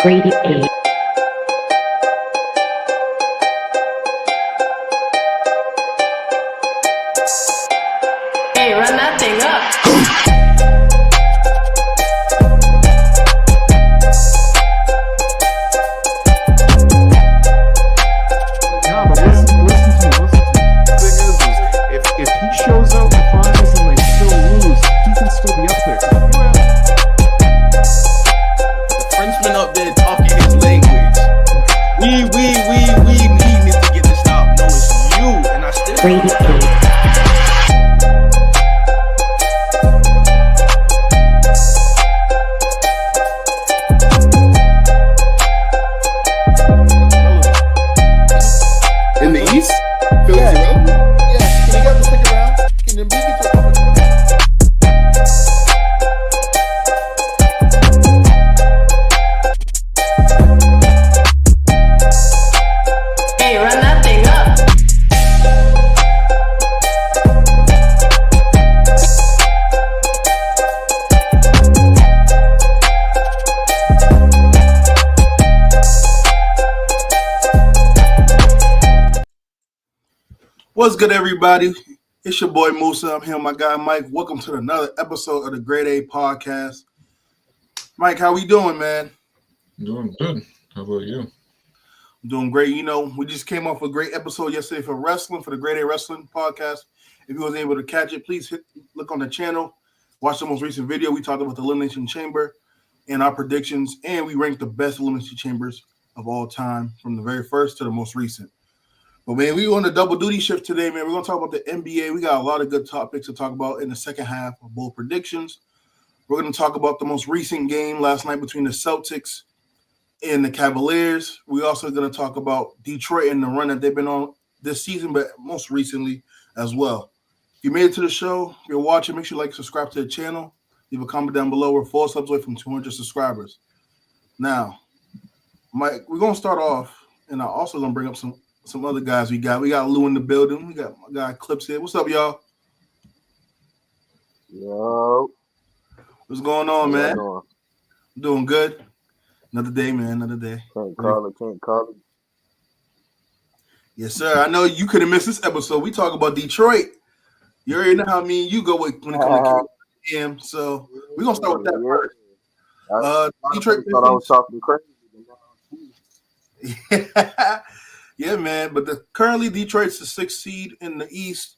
Grady A. Hey, run that thing up. No, but listen to me. The thing is if he shows up the finals and they still lose, he can still be up there. The Frenchman up there talking his language. We need to get this stop. No, it's you, and I still Grady A. in the East. Philly around. Yeah, can you got to stick around? Can you make it to Hey, run that thing up. What's good, everybody? It's your boy Musa. I'm here with my guy Mike. Welcome to another episode of the Grade A Podcast. Mike, how we doing, man? Doing good. How about you? I'm doing great. You know, we just came off a great episode yesterday for wrestling, for the Grade A Wrestling Podcast. If you wasn't able to catch it, please look on the channel. Watch the most recent video. We talked about the Elimination Chamber and our predictions, and we ranked the best Elimination Chambers of all time from the very first to the most recent. But, man, we on the double duty shift today, man. We're going to talk about the NBA. We got a lot of good topics to talk about in the second half of both predictions. We're going to talk about the most recent game last night between the Celtics and the Cavaliers. We're also going to talk about Detroit and the run that they've been on this season, but most recently as well. If you made it to the show, if you're watching, make sure you like, subscribe to the channel. Leave a comment down below. We're 4 subs away from 200 subscribers. Now, Mike, we're going to start off, and I'm also going to bring up some other guys we got. We got Lou in the building. We got my guy Clips here. What's up, y'all? Yo, What's going on, man? doing? Doing good. Another day, man. Another day. Can't call it. Yes, sir. I know you could have missed this episode. We talk about Detroit. You already know how me and you go when it comes to KM. So we're gonna start with that first. Detroit I thought I was talking crazy. Yeah, man. But currently Detroit's the 6th seed in the East.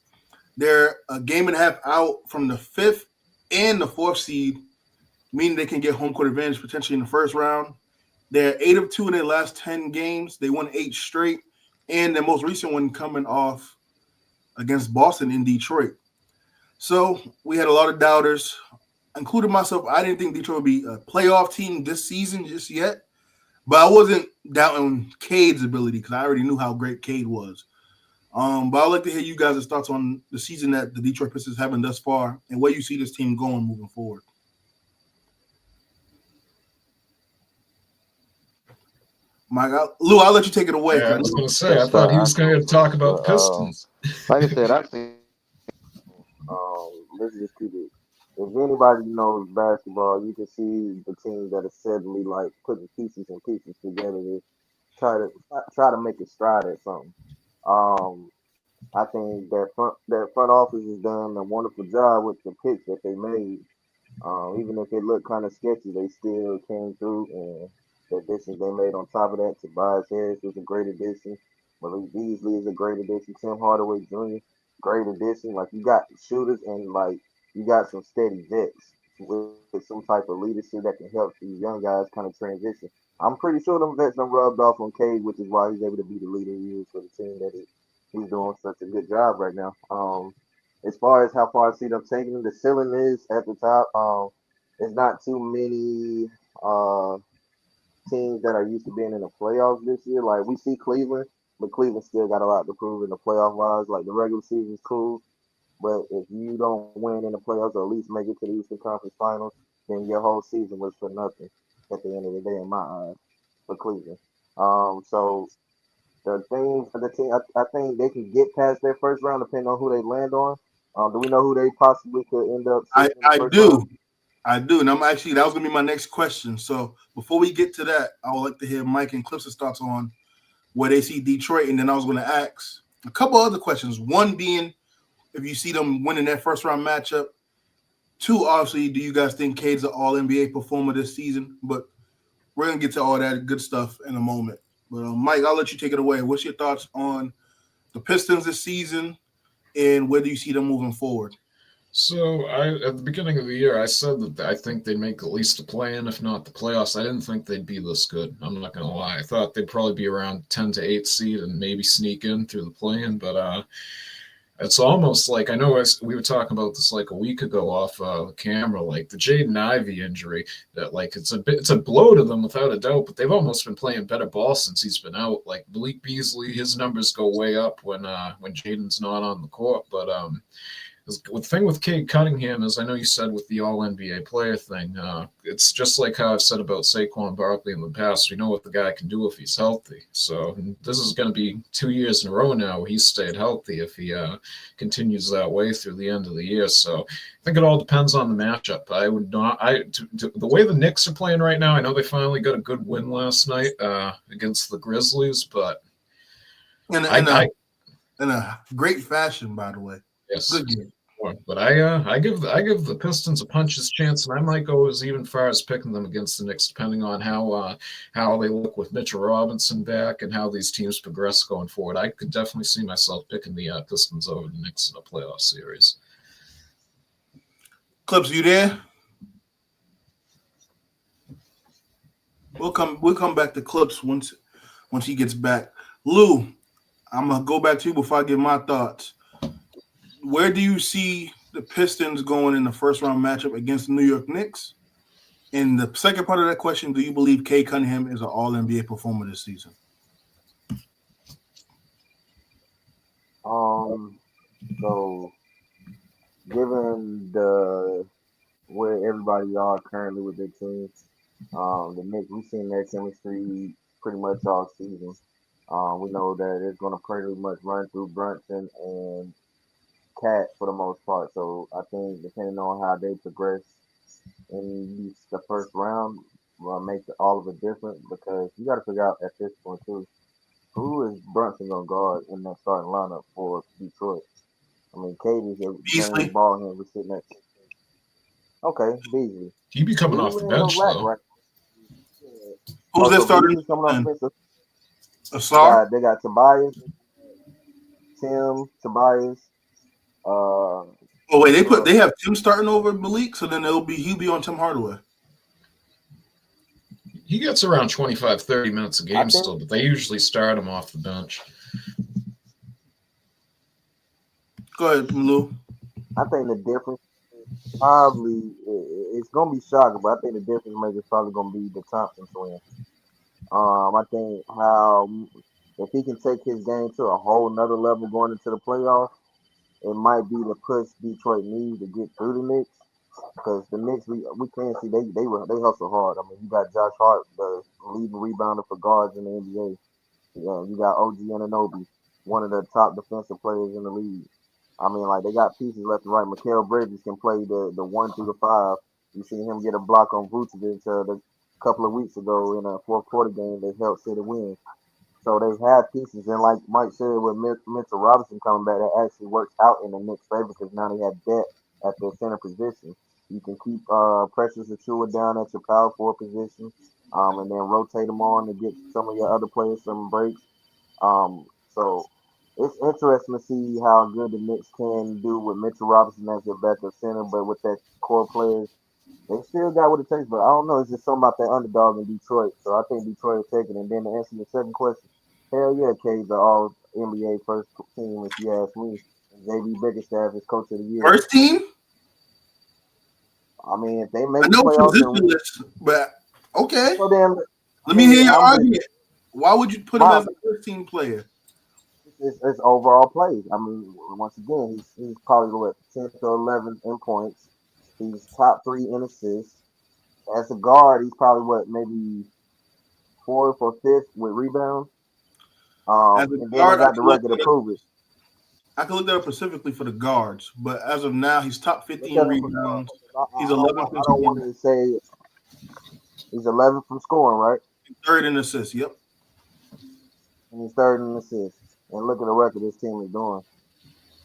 They're a game and a half out from the 5th and the 4th seed, meaning they can get home court advantage potentially in the first round. They're 8-2 in their last 10 games. They won 8 straight, and their most recent one coming off against Boston in Detroit. So we had a lot of doubters, including myself. I didn't think Detroit would be a playoff team this season just yet, but I wasn't doubting Cade's ability because I already knew how great Cade was. But I'd like to hear you guys' thoughts on the season that the Detroit Pistons having thus far and where you see this team going moving forward. Mike, Lou, I'll let you take it away. Yeah, I was going to say, I thought he was going to talk about the Pistons. Like I said, I think let's just keep it. If anybody knows basketball, you can see the teams that are steadily like putting pieces together to try to make a stride at something. I think that front office has done a wonderful job with the picks that they made. Even if it looked kind of sketchy, they still came through, and the additions they made on top of that, Tobias Harris was a great addition. Malik Beasley is a great addition. Tim Hardaway Jr., great addition. Like, you got shooters and like you got some steady vets with some type of leadership that can help these young guys kind of transition. I'm pretty sure them vets done rubbed off on Cade, which is why he's able to be the leader he is for the team he's doing such a good job right now. As far as how far I see them taking him, the ceiling is at the top. There's not too many teams that are used to being in the playoffs this year. Like, we see Cleveland, but Cleveland still got a lot to prove in the playoff wise. Like, the regular season is cool, but if you don't win in the playoffs or at least make it to the Eastern Conference Finals, then your whole season was for nothing at the end of the day, in my eyes, for Cleveland. So the team, I think they can get past their first round depending on who they land on. Do we know who they possibly could end up? I do. Round? I do, and that was gonna be my next question. So before we get to that, I would like to hear Mike and Cliff's thoughts on where they see Detroit, and then I was gonna ask a couple other questions. One being if you see them winning that first round matchup. Two, obviously, do you guys think Cade's an all NBA performer this season? But we're gonna get to all that good stuff in a moment. But Mike, I'll let you take it away. What's your thoughts on the Pistons this season, and where do you see them moving forward? So at the beginning of the year, I said that I think they'd make at least a play-in, if not the playoffs. I didn't think they'd be this good. I'm not gonna lie. I thought they'd probably be around 10 to 8 seed and maybe sneak in through the play-in. But it's almost like I know we were talking about this like a week ago off camera, like the Jaden Ivey injury. That like it's a blow to them without a doubt. But they've almost been playing better ball since he's been out. Like Malik Beasley, his numbers go way up when Jaden's not on the court. But the thing with Cade Cunningham is, I know you said with the All-NBA player thing, it's just like how I've said about Saquon Barkley in the past. We know what the guy can do if he's healthy. So this is going to be 2 years in a row now where he's stayed healthy if he continues that way through the end of the year. So I think it all depends on the matchup. I would not. The way the Knicks are playing right now, I know they finally got a good win last night against the Grizzlies, but In a great fashion, by the way. yes. Good game. But I give the Pistons a puncher's chance, and I might go as even far as picking them against the Knicks, depending on how they look with Mitchell Robinson back and how these teams progress going forward. I could definitely see myself picking the Pistons over the Knicks in a playoff series. Clips, you there? We'll come back to Clips once he gets back. Lou, I'm gonna go back to you before I give my thoughts. Where do you see the Pistons going in the first round matchup against the New York Knicks? And the second part of that question, do you believe Cade Cunningham is an all NBA performer this season? So given where everybody are currently with their teams, the Knicks, we've seen their chemistry pretty much all season. We know that it's going to pretty much run through Brunson and Cat for the most part. So I think depending on how they progress in the first round will make all of it different, because you got to figure out at this point too, who is Brunson going to guard in that starting lineup for Detroit? I mean, Cade is a Beasley. ball hand. We're sitting at okay, Beasley. He'd be coming off the bench though. Right? Who's that starting? Beasley's coming off the bench. Asar? They got Tobias, Tim, Tobias. Oh wait, they have Tim starting over Malik, so then he'll be on Tim Hardaway. He gets around 25, 30 minutes a game still, but they usually start him off the bench. Go ahead, Lou. I think the difference probably it's gonna be shocking, but I think the difference maker is probably gonna be the Thompson twins. I think how if he can take his game to a whole nother level going into the playoffs, it might be the push Detroit needs to get through the Knicks. Because the Knicks, we can see they hustle hard. I mean, you got Josh Hart, the leading rebounder for guards in the NBA. Yeah, you got OG Anunoby, one of the top defensive players in the league. I mean, like, they got pieces left and right. Mikal Bridges can play the 1 through the 5. You see him get a block on Vucevic a couple of weeks ago in a fourth quarter game. They helped City win. So they have pieces, and like Mike said, with Mitchell Robinson coming back, that actually works out in the Knicks' favor because now they have depth at their center position. You can keep Precious Achiuwa down at your power forward position, and then rotate them on to get some of your other players some breaks. So it's interesting to see how good the Knicks can do with Mitchell Robinson as their backup center, but with that core players, they still got what it takes. But I don't know, it's just something about that underdog in Detroit. So I think Detroit will take it. And then to answer your second question, hell yeah, Cade's the all NBA first team, if you ask me. JB Bickerstaff is coach of the year. First team? I mean, if they make I know playoffs, but okay. So then, let me hear your argument. Why would you put him as a first team player? It's overall play. I mean, once again, he's probably what 10 to 11 in points. He's top 3 in assists. As a guard, he's probably what maybe 4th or 5th with rebounds. And then I got the record to prove it. I can look that up specifically for the guards, but as of now, he's top 15 rebounds. He's I 11 don't want to say he's 11 from scoring, right? third in assists. Yep. And he's third in assists. And look at the record this team is doing.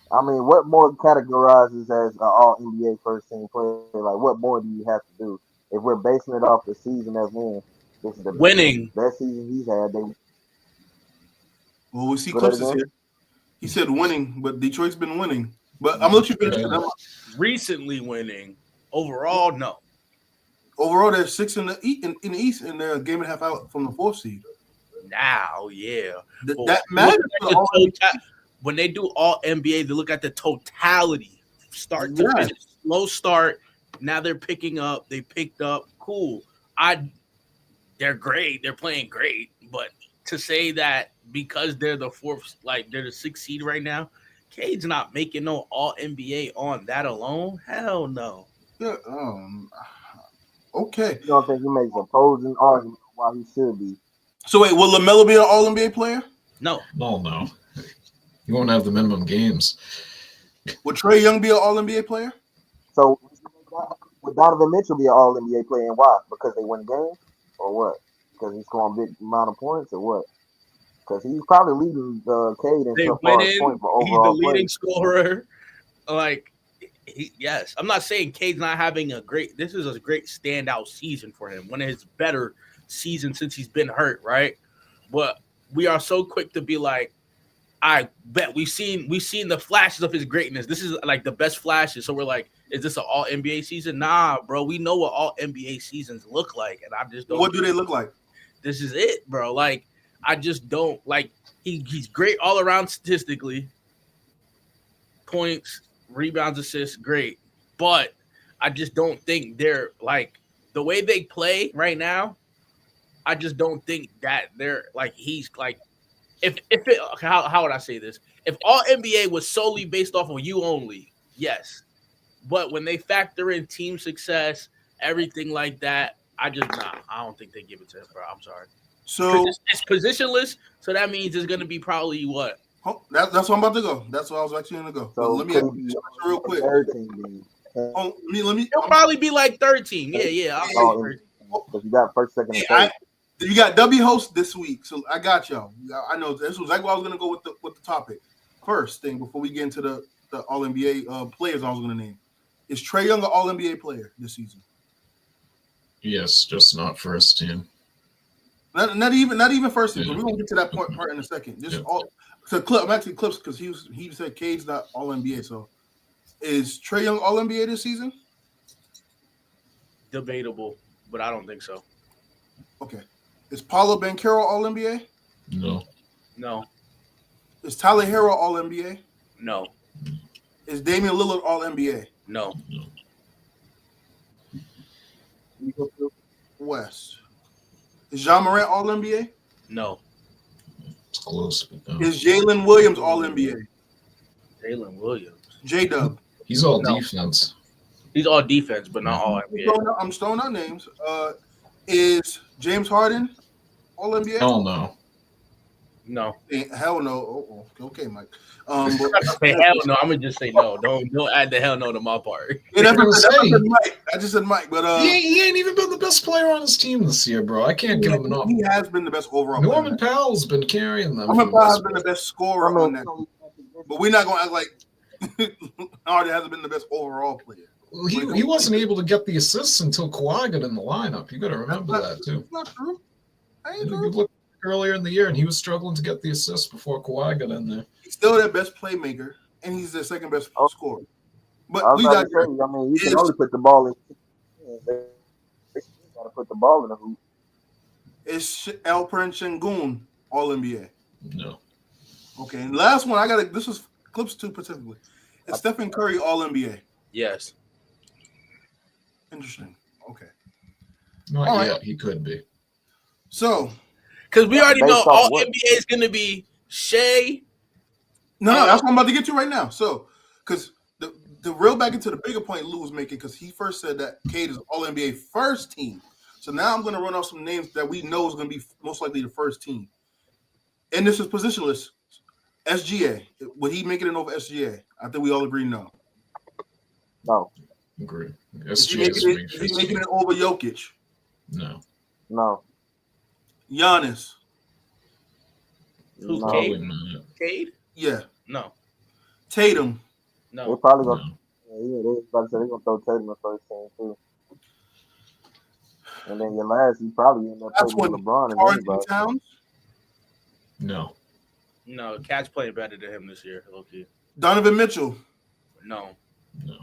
I mean, what more categorizes as an All NBA first team player? Like, what more do you have to do? If we're basing it off the season that's in, this is the Winning. best season he's had. Well, we see Say that clips this again? year. He said winning, but Detroit's been winning. But I'm gonna let you finish. Yeah. Recently winning. Overall, no. Overall, they're 6 in the East, and they're a game and a half out from the 4th seed. Now, yeah. But That matters. look at the when they do all NBA, they look at the totality. Start to finish. Slow start. Now they're picking up. They picked up. Cool. They're great. They're playing great. But to say that because they're the 4th, like they're the 6th seed right now, Cade's not making no all NBA on that alone. Hell no. Yeah. Okay. You don't think he makes opposing argument why he should be? So wait, will LaMelo be an All NBA player? No. No. You won't have the minimum games. Will Trae Young be an All NBA player? So would Donovan Mitchell be an All NBA player, and why? Because they win games, or what? Because he's scoring big amount of points, or what? Because he's probably leading Cade in They so far as winning. points for He's the overall leading play. scorer. Like, yes. I'm not saying Cade's not having a great – this is a great standout season for him. One of his better seasons since he's been hurt, right? But we are so quick to be like, I bet we've seen the flashes of his greatness. This is like the best flashes. So we're like, is this an all NBA season? Nah, bro. We know what all NBA seasons look like. And I just don't. What do they look like? This is it, bro. Like, I just don't like he's great all around statistically. Points, rebounds, assists, great. But I just don't think they're like the way they play right now. I just don't think that they're like he's like if it how would I say this? If all NBA was solely based off of you only, yes. But when they factor in team success, everything like that, I don't think they give it to him, bro. I'm sorry. So It's positionless, so that means it's gonna be probably what? that's where I'm about to go. That's where I was actually gonna go. So Let me could ask he you be something real quick. third team then? Let me. It'll probably be like 13. Yeah. Because you got first, second, and Hey, third. you got W host this week, so I got y'all. I know this was exactly what I was gonna go with the topic. First thing before we get into the All NBA players, I was gonna name is Trae Young an All NBA player this season. Yes, just not first team. Not even first team. Yeah. We're gonna get to that part in a second. Just Yeah. all. So I'm actually clips because he said Cade's not All NBA. So is Trae Young All NBA this season? Debatable, but I don't think so. Okay. Is Paulo Banchero All NBA? No. No. Is Tyler Hero All NBA? No. Is Damian Lillard All NBA? No. We go to West. Is John Morant All NBA? No. It's close, but no. Is Jalen Williams All NBA? Jalen Williams. J Dub. He's all No. defense. He's all defense, but not all NBA. I'm throwing out names. Is James Harden All NBA? Hell no. No. Hell no. Okay, Mike. I'm not gonna say hell no. I'm gonna just say no. Don't add the hell no to my part. I just said Mike, but He ain't even been the best player on his team this year, bro. I can't give him enough. he has been the best overall. Norman player. Powell's been carrying them. Norman for Powell has most been the part. best scorer on that, but we're not gonna act like Harden hasn't been the best overall player. Well, he wasn't able to get the assists until Kawhi got in the lineup. You got to remember that too. That's not true. I ain't You true. look earlier in the year, and he was struggling to get the assists before Kawhi got in there. He's still their best playmaker, and he's their second best scorer. I But was we about got to tell you, I mean, you can only put the ball in. You got to put the ball in the hoop. is Alperen Sengun All NBA. No. Okay, and last one this was clips 2 specifically. Is Stephen Curry All NBA? Yes. Interesting. Okay, Not All yet. right. He could be. so Because we already Based know off all what? NBA is gonna be Shea. no, that's what I'm about to get to right now. So, because the real back into the bigger point Lou was making, because he first said that Cade is All NBA first team. So now I'm going to run off some names that we know is going to be most likely the first team, and this is positionless. SGA, would he make it in over SGA? I think we all agree no. No. Agree. Is he SGA making it over Jokic? No. No. Giannis? Who's No. Probably Cade? not. Cade? Yeah. No. Tatum? They No. probably gonna. No. Yeah, they about to say they're gonna throw Tatum in the first team too. And then your last, you probably end up That's putting when LeBron and Carlton anybody. Towns? No. No. Cat's playing better than him this year. Okay. Donovan Mitchell? No. No.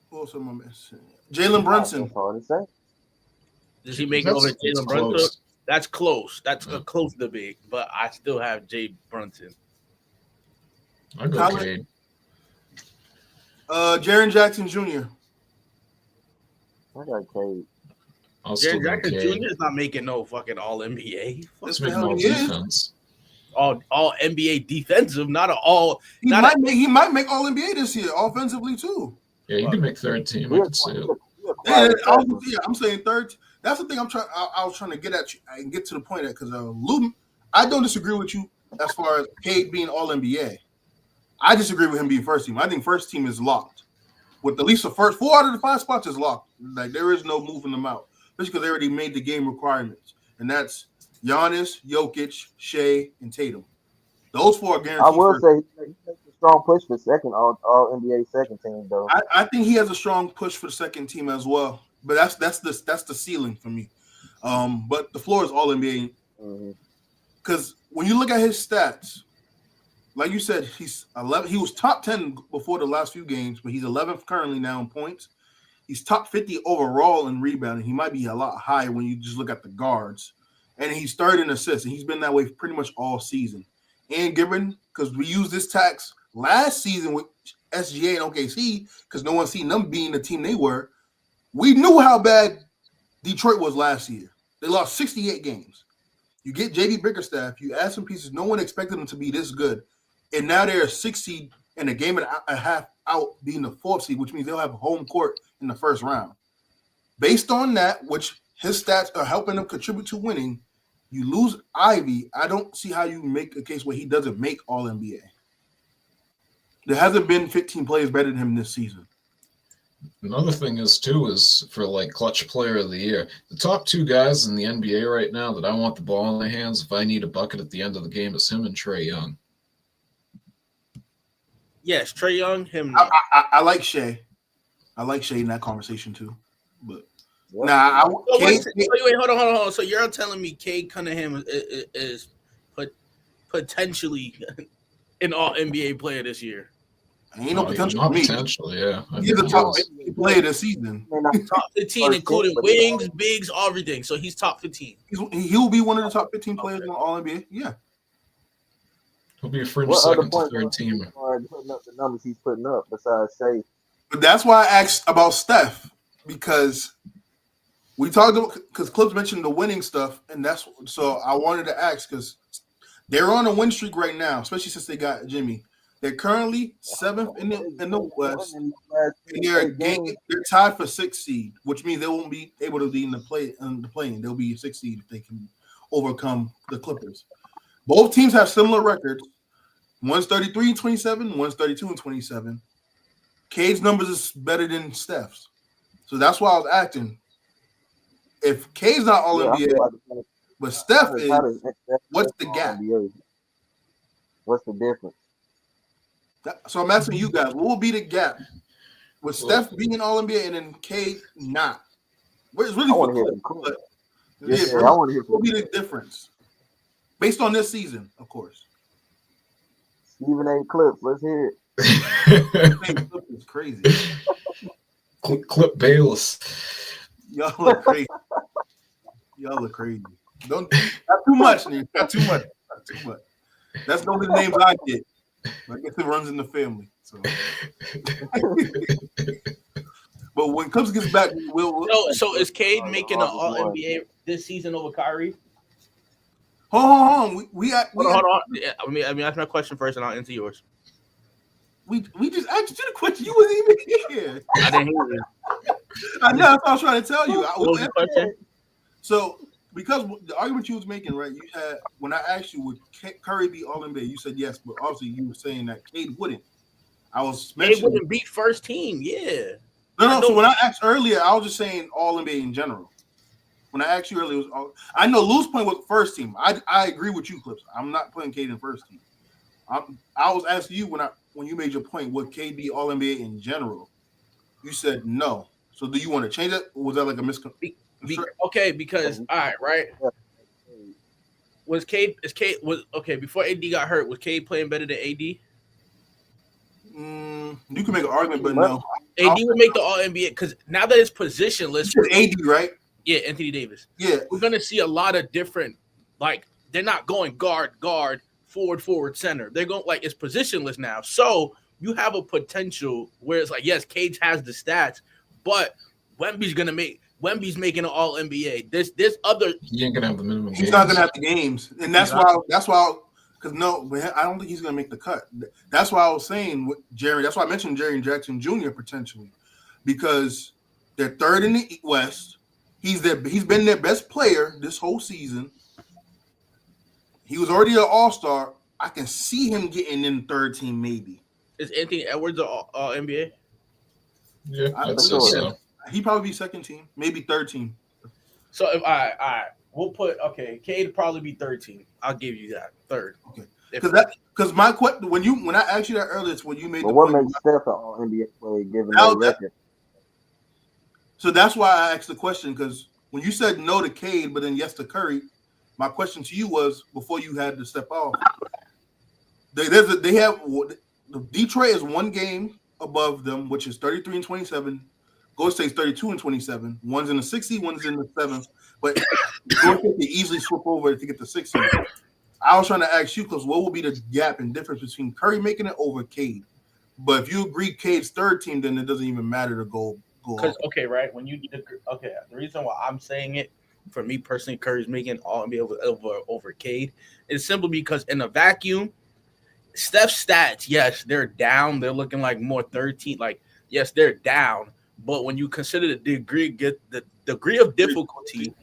Who else am I missing? Jalen Brunson? That's hard to say. Does he make it over That's Jalen Brunson? close. That's close. That's Yeah. a close debate, but I still have Jay Brunson. I go Tyler- Cade. Jaren Jackson Jr. I got Cade. I'll still Jaren go Jackson Cade. Jr. is not making no fucking All NBA. Let's the make hell more he is. defense. All NBA defensive, not an all. He Not might make All NBA this year, offensively too. Yeah, you can make third team. I can see it. Yeah, I'm saying third. That's the thing I'm trying. I was trying to get at you and get to the point of because Lou, I don't disagree with you as far as Cade being All NBA. I disagree with him being first team. I think first team is locked. With at least the first 4 out of the 5 spots is locked. Like there is no moving them out, especially because they already made the game requirements, and that's Giannis, Jokic, Shea, and Tatum. Those 4 are guaranteed. I will first. say he makes a strong push for second all NBA second team though. I think he has a strong push for the second team as well, but that's the ceiling for me. But the floor is All NBA because when you look at his stats, like you said, he's 11. He was top 10 before the last few games, but he's 11th currently now in points. He's top 50 overall in rebounding. He might be a lot higher when you just look at the guards, and he's third in assists, and he's been that way pretty much all season. And given because we used this tax last season with SGA and OKC because no one seen them being the team they were. We knew how bad Detroit was last year. They lost 68 games. You get JD Bickerstaff, you add some pieces. No one expected them to be this good. And now they're a 6 seed and a game and a half out being the 4th seed, which means they'll have home court in the first round. Based on that, which his stats are helping them contribute to winning, you lose Ivy. I don't see how you make a case where he doesn't make All NBA. There hasn't been 15 players better than him this season. Another thing is too is for like clutch player of the year. The top 2 guys in the NBA right now that I want the ball in their hands if I need a bucket at the end of the game is him and Trae Young. yes, Trae Young. Him. I like Shea. I like Shea in that conversation too. But Yep. Wait, hold on. So you're telling me Cade Cunningham is potentially an All NBA player this year? ain't no potential Not for me. potentially, yeah. I He's the think top he is. 50 player this season. Top 15, including wings, bigs, everything. So he's top 15. He'll be one of the top 15 players in All NBA. Yeah. He'll be a fringe What other second to point third team. putting up the numbers he's putting up besides Shea? But that's why I asked about Steph because we talked about because Clips mentioned the winning stuff, and that's so I wanted to ask because they're on a win streak right now, especially since they got Jimmy. They're currently 7th in the West. And they're tied for 6th seed, which means they won't be able to be in the play-in. They'll be a 6th seed if they can overcome the Clippers. Both teams have similar records. One's 33-27, one's 32-27. Cade's numbers is better than Steph's. So that's why I was asking. If Cade's not All NBA, but Steph is, what's the gap? What's the difference? So I'm asking you guys, what will be the gap with Steph being All NBA and then Cade not? It's really I want to hear from from Clip. Yeah, I want to hear What will from be the difference? Based on this season, of course. Stephen A. Clips. Let's hear it. Clip is crazy. Clip Bayless. Y'all look crazy. Y'all look crazy. Not too much, Nick. Not too much. Not too much. That's the only names I get. I guess it runs in the family. So. But when Clips gets back, we'll So is Cade making an All NBA this season over Kyrie? Hold on. Hold on. Yeah, let me ask my question first, and I'll answer yours. We just asked you the question. You wasn't even here. I didn't hear you. I know. That's what I was trying to tell you. What was the question? So, because the argument you was making, right? You had when I asked you, would Curry be All NBA? You said yes, but obviously you were saying that Cade wouldn't. I was Cade mentioning wouldn't beat first team. Yeah. No. So when I asked earlier, I was just saying all NBA in general. When I asked you earlier, it was all, I know Lou's playing with first team. I agree with you, Clips. I'm not putting KD in first team. I was asking you when you made your point, would KD all NBA in general? You said no. So do you want to change it? Or was that like a misconception? Okay, because all right, right. Was Cade before AD got hurt? Was Cade playing better than AD? You can make an argument, but no. AD would make the All NBA because now that it's positionless, AD, right? Yeah, Anthony Davis. Yeah, we're gonna see a lot of different. Like they're not going guard, forward, center. They're going like it's positionless now. So you have a potential where it's like yes, Cade has the stats, but Wemby's making an All NBA. This other he ain't gonna have the minimum. He's not gonna have the games, and that's why. Because I don't think he's gonna make the cut. That's why I was saying with Jerry. That's why I mentioned Jerry Jackson Jr. potentially, because they're third in the West. He's been their best player this whole season. He was already an All-Star. I can see him getting in third team maybe. Is Anthony Edwards All NBA? Yeah, I'd say so. He'd probably be second team, maybe third team. So if all right, we'll put Cade probably be third team. I'll give you that third. Okay, because my question when I asked you that earlier, it's when you made. But what makes Steph an All NBA player given that record? So that's why I asked the question, because when you said no to Cade, but then yes to Curry, my question to you was before you had to step off. The Detroit is one game above them, which is 33-27. Golden State's 32-27. One's in the 60, one's in the 7th. But Golden State can easily swap over to get the 60. I was trying to ask you, because what will be the gap and difference between Curry making it over Cade? But if you agree Cade's third team, then it doesn't even matter to go. Because right, when you the reason why I'm saying it for me personally, Curry's making All NBA over Cade is simply because in a vacuum, Steph's stats, yes, they're down. They're looking like more 13. Like yes, they're down. But when you consider the degree of difficulty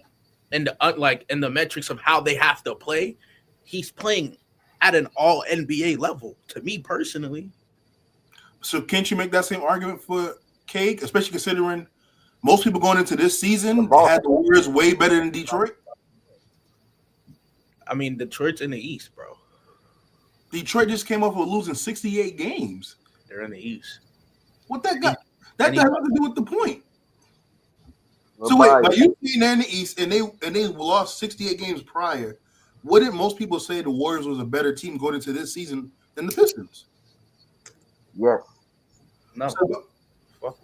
and the metrics of how they have to play, he's playing at an All NBA level. To me personally. So can't you make that same argument for Cade, especially considering most people going into this season had the Warriors way better than Detroit? I mean, Detroit's in the East, bro. Detroit just came off of losing 68 games. They're in the East. What that got? That has nothing to do with the point. So wait, but you seen they're in the East and they lost 68 games prior. Wouldn't most people say the Warriors was a better team going into this season than the Pistons? Yes. No.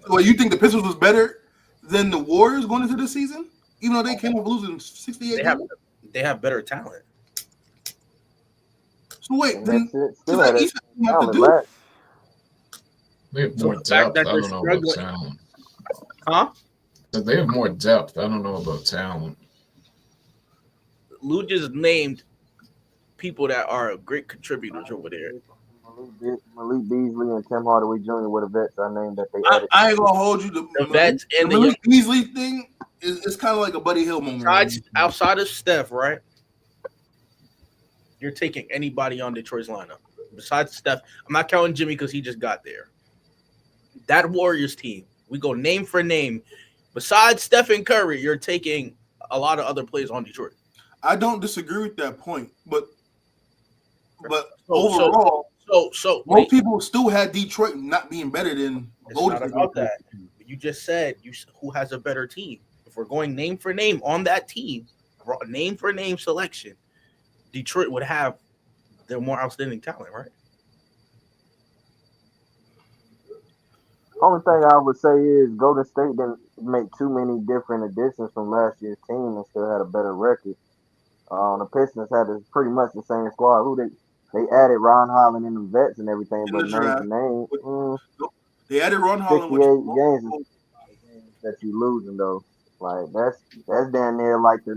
So you think the Pistons was better than the Warriors going into this season, even though they came off losing 68 games? They have better talent. So wait, then the East have to do. Right? They have more depth. I don't know about talent. Huh? They have more depth. I don't know about talent. Lou just named people that are great contributors over there. Malik Beasley and Tim Hardaway Jr. were the vets I named that they added. I ain't gonna hold you. The vets and the Malik Beasley thing is kind of like a Buddy Hill moment. Outside of Steph, right? You're taking anybody on Detroit's lineup besides Steph. I'm not counting Jimmy because he just got there. That Warriors team, we go name for name. Besides Steph and Curry, you're taking a lot of other players on Detroit. I don't disagree with that point, but overall, most people still had Detroit not being better than Golden State. About that. You just said who has a better team. If we're going name for name on that team, name for name selection, Detroit would have their more outstanding talent, right? Only thing I would say is Golden State didn't make too many different additions from last year's team and still had a better record. The Pistons had pretty much the same squad. They added Ron Holland and the vets and everything, but name. They added Ron Holland. 68 games that you losing though. Like that's down there like the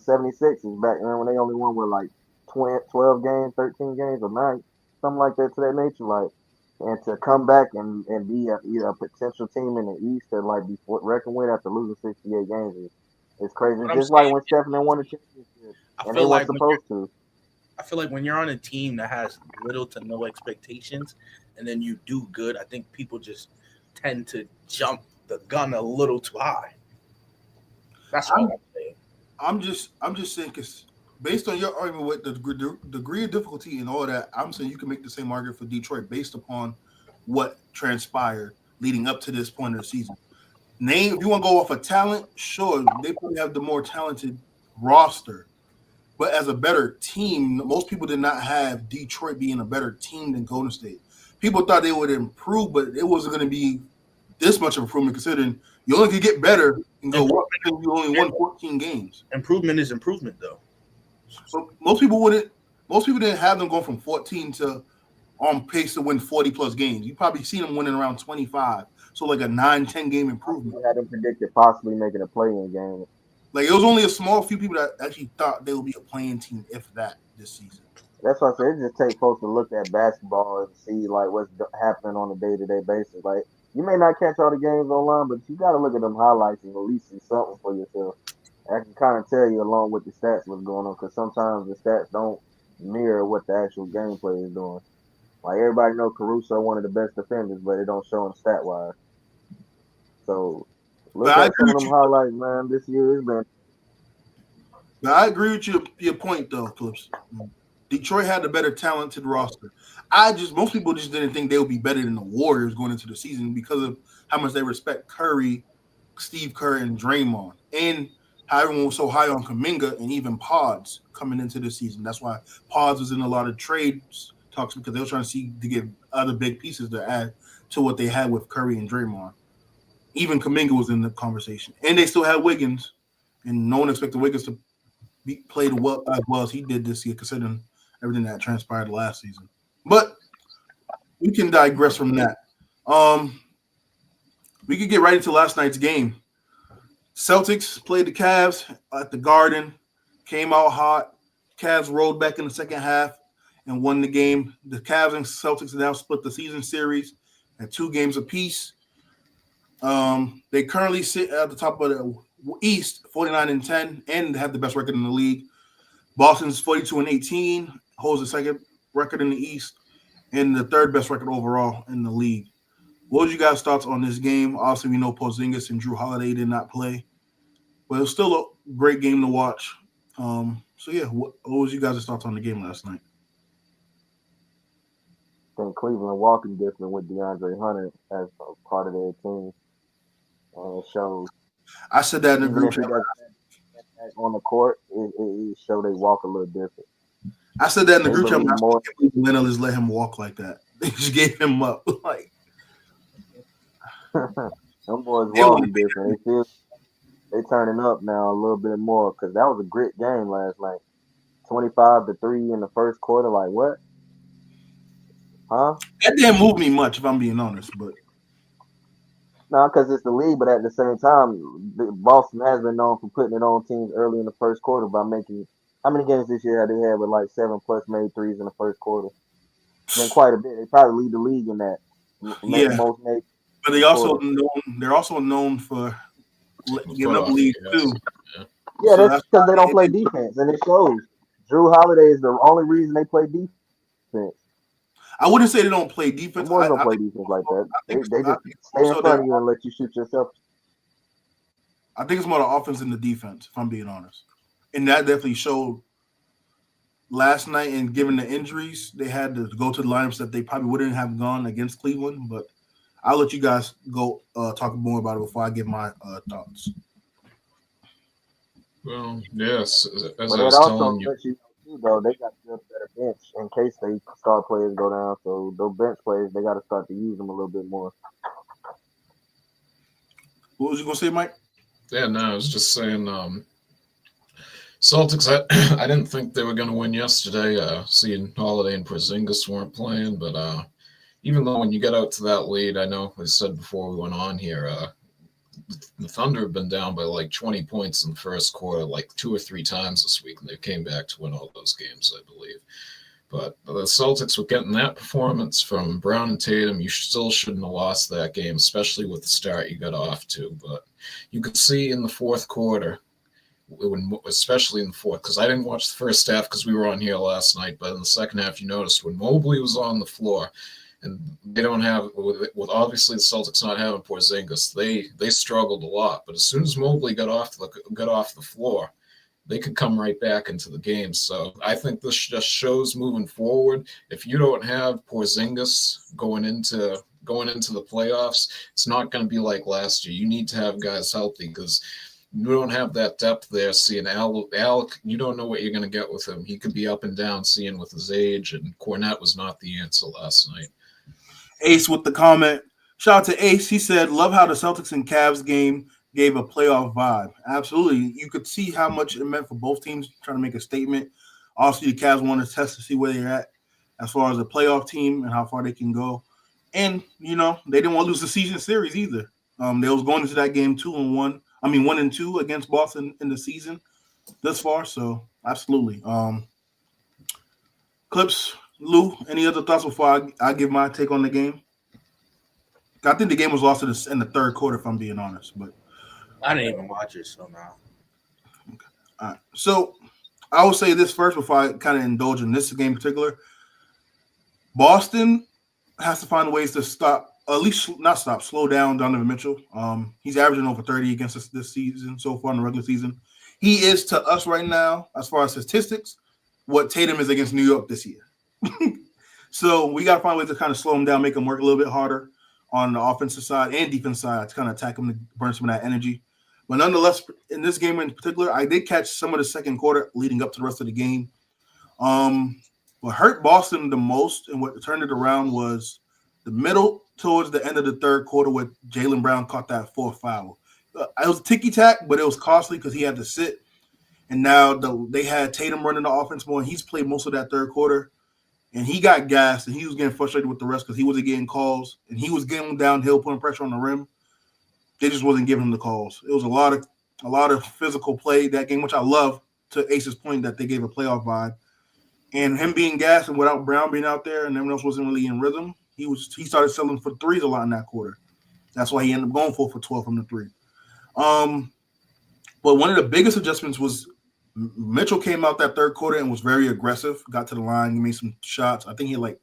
76ers back then when they only won with like 12 games, 13 games a night, something like that to that nature. Like, and to come back and be either a potential team in the East that like be reckoned with after losing 68 games is crazy. Just like when Stephen won the championship and they weren't supposed to. I feel like when you're on a team that has little to no expectations and then you do good, I think people just tend to jump the gun a little too high. That's all I'm saying. I'm just saying because based on your argument with the degree of difficulty and all that, I'm saying you can make the same argument for Detroit based upon what transpired leading up to this point of the season. If you want to go off of talent, sure, they probably have the more talented roster. But as a better team, most people did not have Detroit being a better team than Golden State. People thought they would improve, but it wasn't going to be this much of improvement considering you only could get better and go up because you only won 14 games. Improvement is improvement, though. So most people didn't have them going from 14 to on pace to win 40 plus games. You probably see them winning around 25. So like a 9-10 game improvement. I had them predicted possibly making a play-in game. Like it was only a small few people that actually thought they would be a playing team, if that, this season. That's why I say it just takes folks to look at basketball and see like what's happening on a day-to-day basis. Like you may not catch all the games online, but you got to look at them highlights and at least see something for yourself. I can kind of tell you along with the stats what's going on because sometimes the stats don't mirror what the actual gameplay is doing. Like everybody knows Caruso one of the best defenders, but it don't show him stat-wise. So look at some of them highlights, man. This year has been. Now, I agree with your point, though, Clips. Detroit had a better talented roster. Most people just didn't think they would be better than the Warriors going into the season because of how much they respect Curry, Steve Kerr, and Draymond, and how everyone was so high on Kuminga and even Pods coming into the season. That's why Pods was in a lot of trades talks because they were trying to get other big pieces to add to what they had with Curry and Draymond. Even Kuminga was in the conversation, and they still had Wiggins, and no one expected Wiggins to play as well as he did this year, considering everything that transpired last season. But we can digress from that. We could get right into last night's game. Celtics played the Cavs at the Garden, came out hot. Cavs rolled back in the second half and won the game. The Cavs and Celtics now split the season series at 2 games apiece. They currently sit at the top of the East, 49-10, and have the best record in the league. Boston's 42-18, holds the second record in the East, and the third best record overall in the league. What was you guys' thoughts on this game? Obviously, we know Porzingis and Drew Holiday did not play, but it was still a great game to watch. What was you guys' thoughts on the game last night? I think Cleveland walking different with DeAndre Hunter as a part of their team. It shows. I said that in the group chat. On the court, it showed they walk a little different. I said that in the group chat. Atlanta just let him walk like that. They just gave him up. Like them boys walking different. They turning up now a little bit more because that was a great game last night. 25-3 in the first quarter. Like what? Huh? That didn't move me much, if I'm being honest. But no, because it's the league. But at the same time, Boston has been known for putting it on teams early in the first quarter by making. How many games this year have they had with like 7+ made threes in the first quarter? Been quite a bit. They probably lead the league in that. Most made. But they're also known for giving up leads too. Yeah, that's because they don't play defense, and it shows. Drew Holiday is the only reason they play defense. I wouldn't say they don't play defense. Boys don't play defense like that. They just stay in front of you and let you shoot yourself. I think it's more the offense than the defense, if I'm being honest. And that definitely showed last night. And given the injuries, they had to go to the lineups that they probably wouldn't have gone against Cleveland. But I'll let you guys go talk more about it before I give my thoughts. Well, yes, as I was telling you. Though they got to build a better bench in case they star players go down. So those bench players, they got to start to use them a little bit more. What was you gonna say, Mike? Yeah, no, I was just saying. Celtics. I didn't think they were going to win yesterday. Seeing Holiday and Porzingis weren't playing, but even though when you get out to that lead, I know I said before we went on here, the Thunder have been down by like 20 points in the first quarter, like 2 or 3 times this week, and they came back to win all those games, I believe. But the Celtics were getting that performance from Brown and Tatum. You still shouldn't have lost that game, especially with the start you got off to. But you could see in the fourth quarter, especially in the fourth, because I didn't watch the first half because we were on here last night, but in the second half, you noticed when Mobley was on the floor and they don't have with obviously the Celtics not having Porzingis, they struggled a lot. But as soon as Mobley got off the floor, they could come right back into the game. So I think this just shows moving forward. If you don't have Porzingis going into the playoffs, it's not going to be like last year. You need to have guys healthy because you don't have that depth there. Seeing Alec, you don't know what you're going to get with him. He could be up and down, seeing with his age, and Cornette was not the answer last night. Ace with the comment. Shout out to Ace. He said, love how the Celtics and Cavs game gave a playoff vibe. Absolutely. You could see how much it meant for both teams trying to make a statement. Also, the Cavs want to test to see where they're at as far as a playoff team and how far they can go. And, they didn't want to lose the season series either. They was going into that game 1-2 against Boston in the season thus far. So, absolutely. Clips, Lou, any other thoughts before I give my take on the game? I think the game was lost in the third quarter, if I'm being honest. But I didn't even watch it, so now. Okay. All right. So I will say this first before I kind of indulge in this game in particular. Boston has to find ways to slow down Donovan Mitchell. He's averaging over 30 against us this season so far in the regular season. He is to us right now, as far as statistics, what Tatum is against New York this year. So we got to find ways to kind of slow him down, make him work a little bit harder on the offensive side and defense side to kind of attack him to burn some of that energy. But nonetheless, in this game in particular, I did catch some of the second quarter leading up to the rest of the game. What hurt Boston the most and what turned it around was the middle towards the end of the third quarter where Jaylen Brown caught that fourth foul. It was ticky-tack, but it was costly because he had to sit. And now they had Tatum running the offense more, and he's played most of that third quarter. And he got gassed, and he was getting frustrated with the rest because he wasn't getting calls, and he was getting downhill, putting pressure on the rim. They just wasn't giving him the calls. It was a lot of physical play that game, which I love. To Ace's point, that they gave a playoff vibe, and him being gassed and without Brown being out there, and everyone else wasn't really in rhythm. He started selling for threes a lot in that quarter. That's why he ended up going for 12 from the three. But one of the biggest adjustments was Mitchell came out that third quarter and was very aggressive, got to the line, he made some shots. I think he had like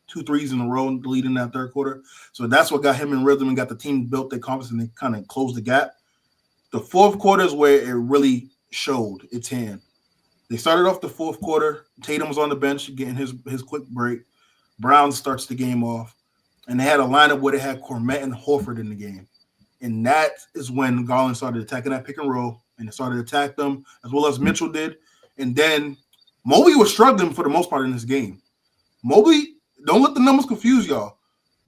2 threes in a row leading that third quarter. So that's what got him in rhythm and got the team built their confidence and they kind of closed the gap. The fourth quarter is where it really showed its hand. They started off the fourth quarter. Tatum was on the bench getting his quick break. Brown starts the game off. And they had a lineup where they had Cornette and Horford in the game. And that is when Garland started attacking that pick and roll. And it started to attack them as well as Mitchell did. And then Mobley was struggling for the most part in this game. Mobley, don't let the numbers confuse y'all.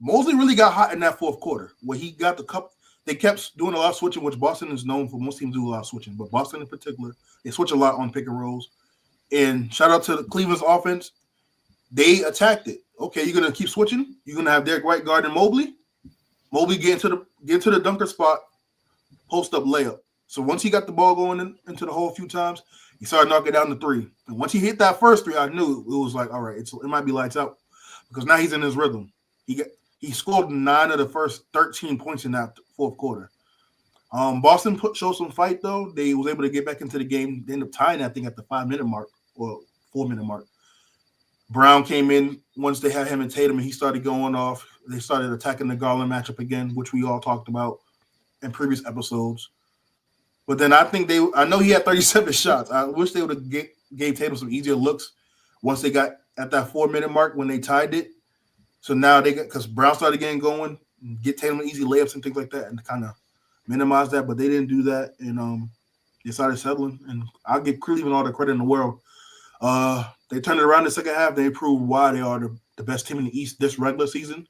Mobley really got hot in that fourth quarter where he got the cup. They kept doing a lot of switching, which Boston is known for. Most teams do a lot of switching, but Boston in particular, they switch a lot on pick and rolls. And shout out to the Cleveland's offense. They attacked it. Okay, you're going to keep switching. You're going to have Derek White guarding Mobley. Mobley get into the dunker spot, post up layup. So once he got the ball going into the hole a few times, he started knocking down the three. And once he hit that first three, I knew it was like, all right, it might be lights out because now he's in his rhythm. He scored 9 of the first 13 points in that fourth quarter. Boston showed some fight though. They was able to get back into the game. They ended up tying that thing at the 5-minute mark or 4-minute mark. Brown came in once they had him and Tatum, and he started going off. They started attacking the Garland matchup again, which we all talked about in previous episodes. But then I know he had 37 shots. I wish they would have gave Tatum some easier looks once they got at that 4-minute mark when they tied it. So now because Brown started getting going, get Tatum easy layups and things like that, and kind of minimize that. But they didn't do that, and they started settling. And I'll give Cleveland all the credit in the world. They turned it around in the second half. They proved why they are the best team in the East this regular season.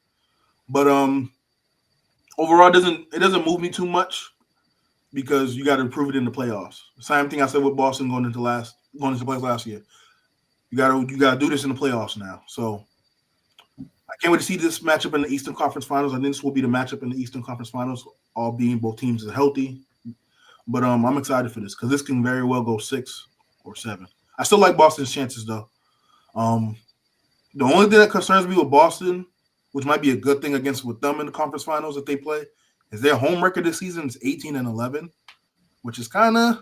But overall, it doesn't move me too much because you got to improve it in the playoffs. Same thing I said with Boston going into the playoffs last year. You got to do this in the playoffs now. So I can't wait to see this matchup in the Eastern Conference Finals. I think this will be the matchup in the Eastern Conference Finals, all being both teams are healthy. But I'm excited for this because this can very well go 6 or 7. I still like Boston's chances though. The only thing that concerns me with Boston, which might be a good thing with them in the conference finals if they play, is their home record this season is 18-11, which is kind of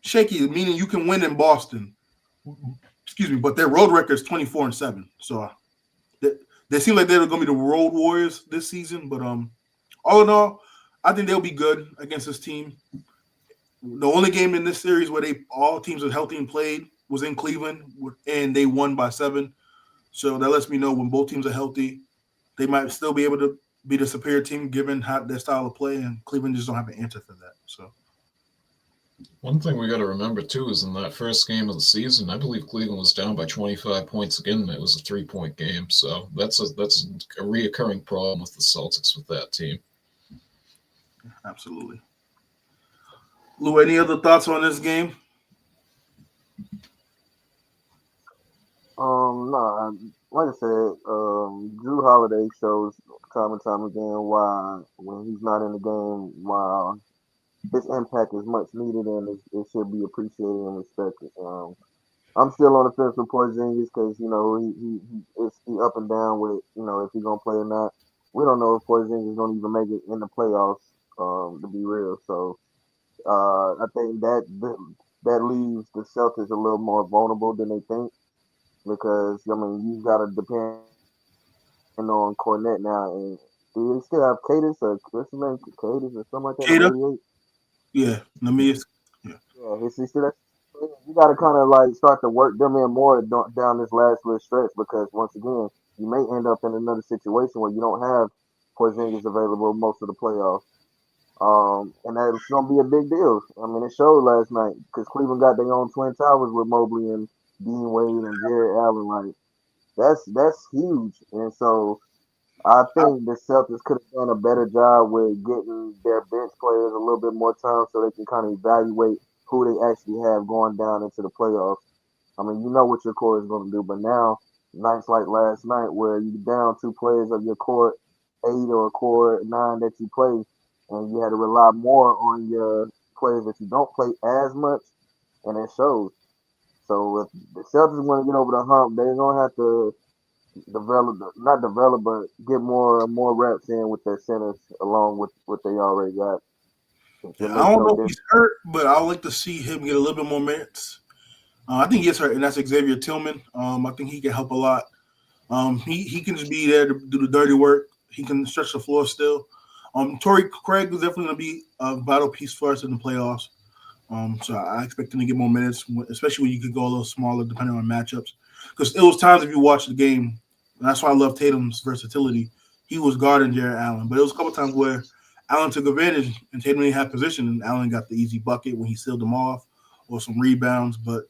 shaky, meaning you can win in Boston. Excuse me, but their road record is 24-7. So They seem like they're going to be the road warriors this season. But all in all, I think they'll be good against this team. The only game in this series where all teams are healthy and played was in Cleveland, and they won by 7. So that lets me know when both teams are healthy, they might still be able to be the superior team given their style of play, and Cleveland just don't have an answer for that. So one thing we got to remember too is in that first game of the season, I believe Cleveland was down by 25 points again, and it was a 3-point game. So that's a reoccurring problem with the Celtics with that team. absolutely. Lou, any other thoughts on this game? No, like I said, Drew Holiday shows time and time again why when he's not in the game, why his impact is much needed and it should be appreciated and respected. I'm still on the fence with Porzingis because he up and down with if he's gonna play or not. We don't know if Porzingis is gonna even make it in the playoffs. To be real, so I think that leaves the Celtics a little more vulnerable than they think because you got to depend on Cornette now, and do they still have Cadence or what's his name, Cadence or something like that? Cada? 88? Yeah, let me. Yeah, is he still that? You got to kind of like start to work them in more down this last little stretch because once again, you may end up in another situation where you don't have Porzingis available most of the playoffs. And that's gonna be a big deal. I mean, it showed last night because Cleveland got their own twin towers with Mobley and Dean Wade and Jared Allen. Like that's huge. And so I think the Celtics could have done a better job with getting their bench players a little bit more time so they can kind of evaluate who they actually have going down into the playoffs. I mean, you know what your core is going to do, but now nights like last night where you down 2 players of your core 8 or core 9 that you play, and you had to rely more on your players that you don't play as much, and it shows. So if the Celtics want to get over the hump, they're gonna have to but get more reps in with their centers along with what they already got. Yeah, I don't know if he's hurt, but I would like to see him get a little bit more minutes. I think he gets hurt, and that's Xavier Tillman. I think he can help a lot. He can just be there to do the dirty work. He can stretch the floor still. Torrey Craig is definitely going to be a vital piece for us in the playoffs. So I expect him to get more minutes, especially when you could go a little smaller depending on matchups. Because it was times if you watch the game, and that's why I love Tatum's versatility. He was guarding Jared Allen, but it was a couple times where Allen took advantage and Tatum didn't have position, and Allen got the easy bucket when he sealed them off or some rebounds. But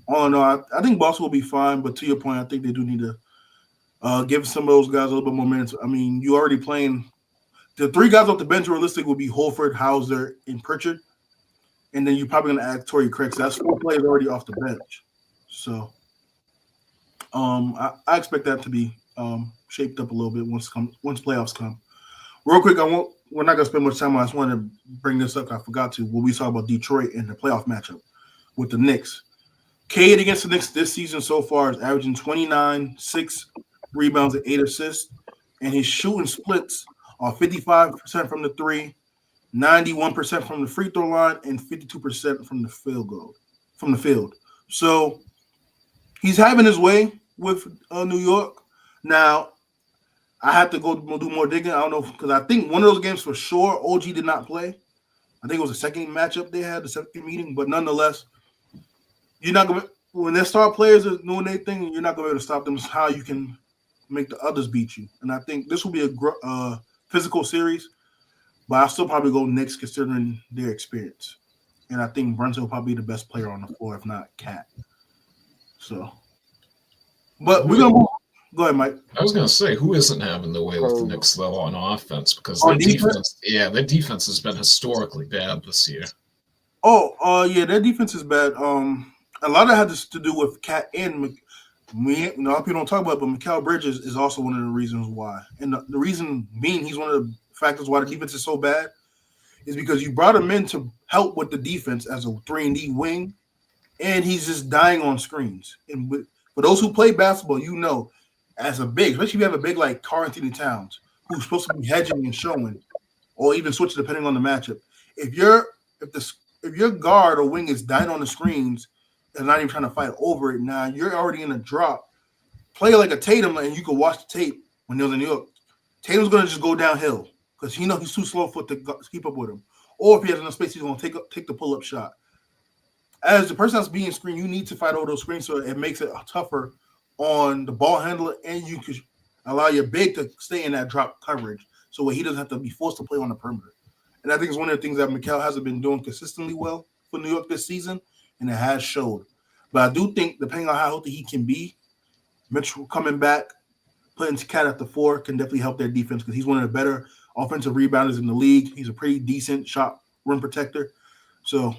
all in all, I think Boston will be fine. But to your point, I think they do need to give some of those guys a little bit more minutes. I mean, you already playing the 3 guys off the bench realistic will be Holford, Hauser, and Pritchard. And then you're probably going to add Torrey Craig. So that's 4 players already off the bench. So I expect that to be shaped up a little bit once playoffs come. Real quick, we're not going to spend much time on it. I just wanted to bring this up. I forgot to when we talk about Detroit in the playoff matchup with the Knicks. Cade against the Knicks this season so far is averaging 29, 6 rebounds, and 8 assists. And his shooting splits are 55% from the 3, 91% from the free throw line, and 52% from the field. So he's having his way with New York. Now, I have to go do more digging. I don't know because I think one of those games for sure, OG did not play. I think it was the second matchup they had, the second meeting. But nonetheless, you're not gonna when their star players are doing their thing, you're not gonna be able to stop them. It's how you can make the others beat you. And I think this will be a physical series. But I'll still probably go Knicks considering their experience. And I think Brunson will probably be the best player on the floor, if not Cat. So, but we're going to move. Go ahead, Mike. I was going to say, who isn't having the way with the Knicks, though, on offense? Because On their defense? their defense has been historically bad this year. Yeah, their defense is bad. A lot of that has to do with Cat and a lot of people don't talk about it, but Mikal Bridges is also one of the reasons why. And the reason being he's one of the factors why the defense is so bad is because you brought him in to help with the defense as a 3-and-D wing, and he's just dying on screens. And for those who play basketball, you know, as a big, especially if you have a big like Karl Anthony Towns, who's supposed to be hedging and showing, or even switching depending on the matchup. If your guard or wing is dying on the screens and not even trying to fight over it, now you're already in a drop. Play like a Tatum, and you can watch the tape when he was in New York. Tatum's going to just go downhill because he knows he's too slow for to keep up with him. Or if he has enough space, he's going to take the pull-up shot. As the person that's being screened, you need to fight over those screens so it makes it tougher on the ball handler, and you could allow your big to stay in that drop coverage so he doesn't have to be forced to play on the perimeter. And I think it's one of the things that Mikal hasn't been doing consistently well for New York this season, and it has showed. But I do think, depending on how healthy he can be, Mitchell coming back, putting Cat at the 4 can definitely help their defense because he's one of the better offensive rebounders in the league. He's a pretty decent shot rim protector. So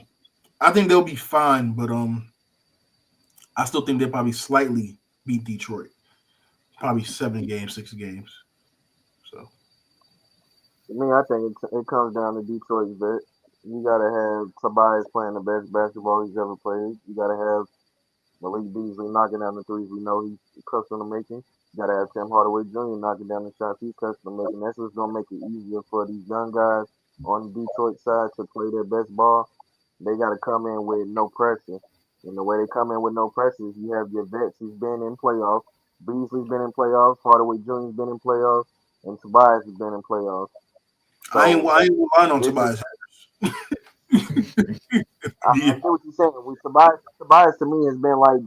I think they'll be fine, but I still think they'll probably slightly beat Detroit. Probably 7 games, 6 games. So To me, I think it comes down to Detroit's vet. You gotta have Tobias playing the best basketball he's ever played. You gotta have Malik Beasley knocking down the threes we know he's accustomed to making. You gotta have Tim Hardaway Jr. knocking down the shots he's accustomed to making. That's what's gonna make it easier for these young guys on the Detroit side to play their best ball. They gotta come in with no pressure. And the way they come in with no pressure is you have your vets who's been in playoffs. Beasley's been in playoffs. Hardaway Jr.'s been in playoffs. And Tobias has been in playoffs. So I ain't lying on this Tobias. I get what you're saying. Tobias to me has been like,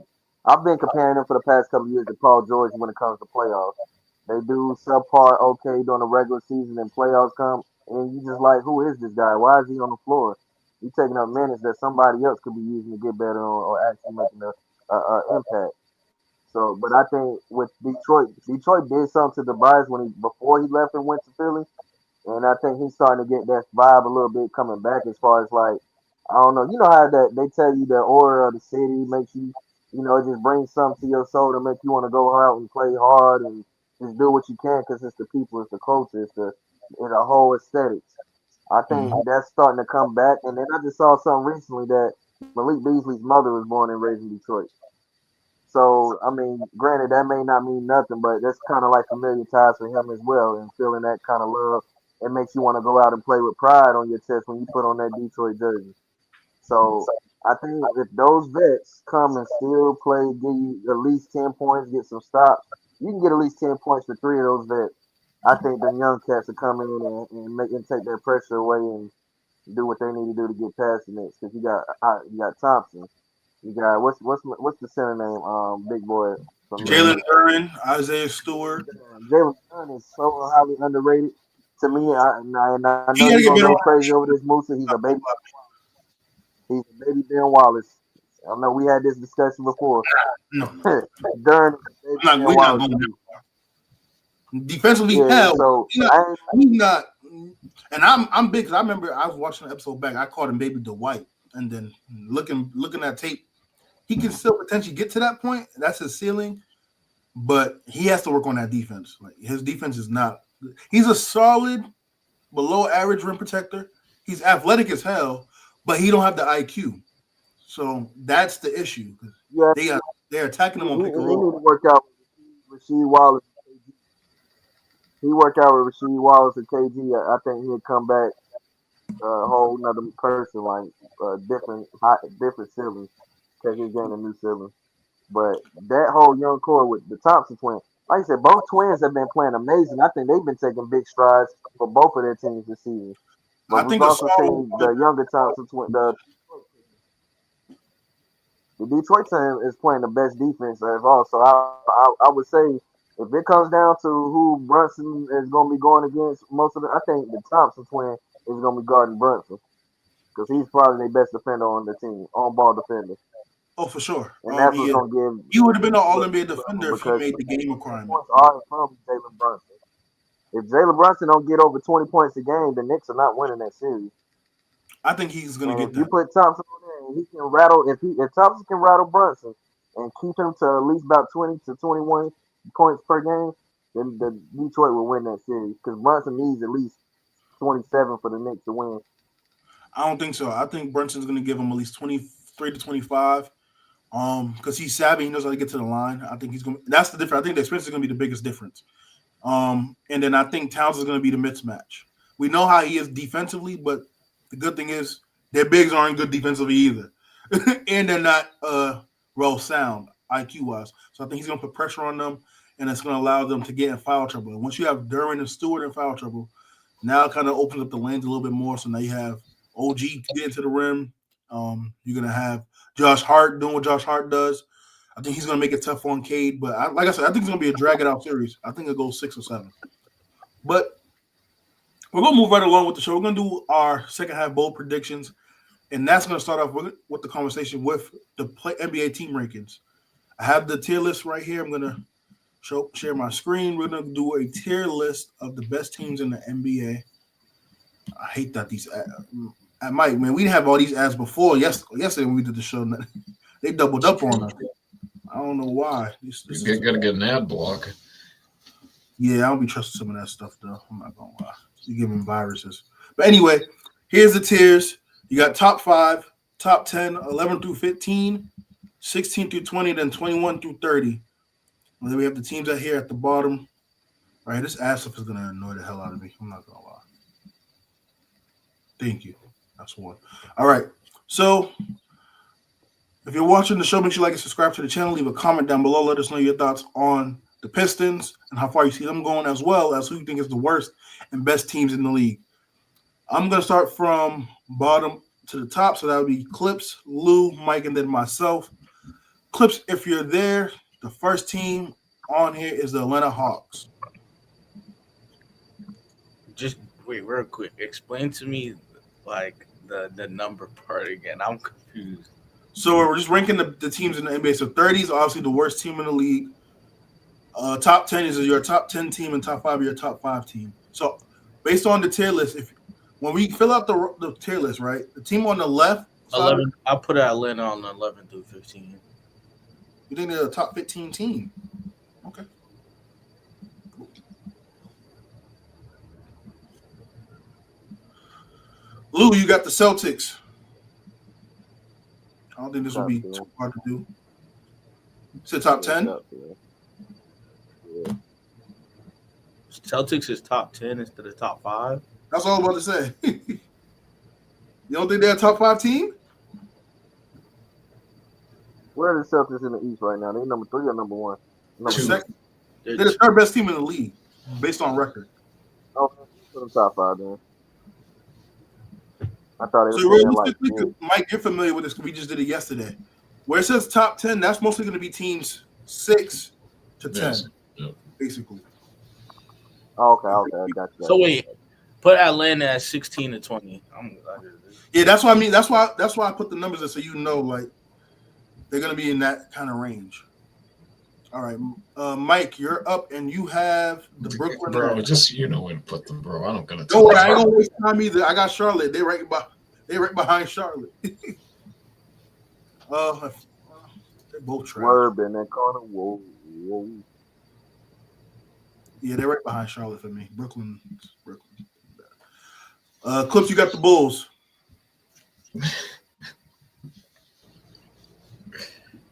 I've been comparing him for the past couple of years to Paul George when it comes to playoffs. They do subpar okay during the regular season and playoffs come, and you just like, who is this guy? Why is he on the floor? He's taking up minutes that somebody else could be using to get better on or actually making a impact. So, but I think with Detroit did something to Tobias before he left and went to Philly. And I think he's starting to get that vibe a little bit coming back as far as like, I don't know. You know how that they tell you the aura of the city makes you, it just brings something to your soul to make you want to go out and play hard and just do what you can because it's the people, it's the culture, it's the whole aesthetics. I think that's starting to come back. And then I just saw something recently that Malik Beasley's mother was born and raised in Detroit. So, I mean, granted, that may not mean nothing, but that's kind of like familiar ties for him as well. And feeling that kind of love, it makes you want to go out and play with pride on your chest when you put on that Detroit jersey. So, I think if those vets come and still play, give you at least 10 points, get some stops, you can get at least 10 points for 3 of those vets. I think the young cats will come in and take their pressure away and do what they need to do to get past the Knicks. Because you got Thompson. You got what's the center name? Big boy. Jalen Duren, Isaiah Stewart. Jalen Duren is so highly underrated. To me, I know He you're gotta get gonna better go on crazy over this Musa. He's a baby. He's a baby Ben Wallace. I know we had this discussion before. No, Duren is a baby Ben we're not Wallace. going there. Defensively, Yeah, hell, so he's not. And I'm big because I remember I was watching an episode back. I called him Baby Dwight, and then looking at tape, he can still potentially get to that point. That's his ceiling, but he has to work on that defense. Like his defense is not. He's a solid, below average rim protector. He's athletic as hell, but he don't have the IQ. So that's the issue. yeah, They're attacking him on pick and he roll. need to work out with Rasheed Wallace. He worked out with Rasheed Wallace and KG. I think he'll come back a whole nother person, like different ceiling. Because he's getting a new ceiling. But that whole young core with the Thompson twins, like I said, both twins have been playing amazing. I think they've been taking big strides for both of their teams this season. But I we've think also seen the younger Thompson twins. The Detroit team is playing the best defense of all. So I would say if it comes down to who Brunson is going to be going against, I think the Thompson twin is going to be guarding Brunson because he's probably their best defender on the team, on ball defender. Oh, for sure. And that's what's going to give. He would have been an All-NBA defender if he made the game requirement. Points are from Jalen Brunson. If Jalen Brunson don't get over 20 points a game, the Knicks are not winning that series. I think he's going to get If that. you put Thompson on there and he can rattle, if Thompson can rattle Brunson and keep him to at least about 20 to 21 points per game, then the Detroit will win that series because Brunson needs at least 27 for the Knicks to win. I don't think so. I think Brunson's going to give him at least 23 to 25. Because he's savvy, he knows how to get to the line. I think he's going. That's the difference. I think the experience is going to be the biggest difference. And then I think Towns is going to be the mismatch. We know how he is defensively, but the good thing is their bigs aren't good defensively either, and they're not well sound IQ wise. So I think he's going to put pressure on them. and it's going to allow them to get in foul trouble. And once you have Duran and Stewart in foul trouble, now it kind of opens up the lanes a little bit more. So now you have OG getting to the rim. You're going to have Josh Hart doing what Josh Hart does. I think he's going to make it tough on Cade. But like I said, I think it's going to be a drag-it-out series. I think it'll go 6 or 7. But we're going to move right along with the show. We're going to do our second half bold predictions. And that's going to start off with the conversation with the NBA team rankings. I have the tier list right here. I'm going to share my screen. We're going to do a tier list of the best teams in the NBA. I hate that these at Mike, man, we didn't have all these ads before. Yesterday when we did the show, they doubled up on us. I don't know why. You gotta get an ad block. Yeah, I don't be trusting some of that stuff, though. I'm not going to lie. You give them viruses. But anyway, here's the tiers. You got top 5, top 10, 11 through 15, 16 through 20, then 21 through 30. And then we have the teams out here at the bottom. All right, this ad stuff is going to annoy the hell out of me. I'm not going to lie. Thank you. That's one. All right. So if you're watching the show, make sure you like and subscribe to the channel. Leave a comment down below. Let us know your thoughts on the Pistons and how far you see them going, as well as who you think is the worst and best teams in the league. I'm going to start from bottom to the top. So that would be Clips, Lou, Mike, and then myself. Clips, if you're there, the first team on here is the Atlanta Hawks. Just wait real quick. Explain to me like the number part again. I'm confused. So we're just ranking the teams in the NBA. So 30 is obviously the worst team in the league. Top 10 is your top 10 team, and top 5 is your top 5 team. So based on the tier list, when we fill out the tier list, right, the team on the left, 11. I'll put Atlanta on 11 through 15. You think they're a top 15 team? Okay. Lou, you got the Celtics. I don't think this will be too hard to do. It's a top 10. Yeah. Celtics is top 10 instead of top 5. That's all I'm about to say. You don't think they're a top 5 team? Where are the Celtics in the East right now? They number 3 or number 1? Number 2. 2. They're the third best team in the league, based on record. Okay, put them top 5 then. I thought it was So realistically, like Mike, you're familiar with this. We just did it yesterday. Where it says top 10, that's mostly going to be teams 6 to 10, Yes. Yep. basically. okay, I got you. So wait, put Atlanta at 16 to 20. Yeah, that's what I mean. That's why I put the numbers in, so you know, like, they're going to be in that kind of range. All right, Mike, you're up, and you have the Brooklyn. Bro, just you know where to put them, bro. I don't gonna. Don't worry, I ain't gonna waste time either. I got Charlotte. They right behind Charlotte. They're both trash. Word in that corner. Whoa. Yeah, they're right behind Charlotte for me. Brooklyn. Clips, you got the Bulls.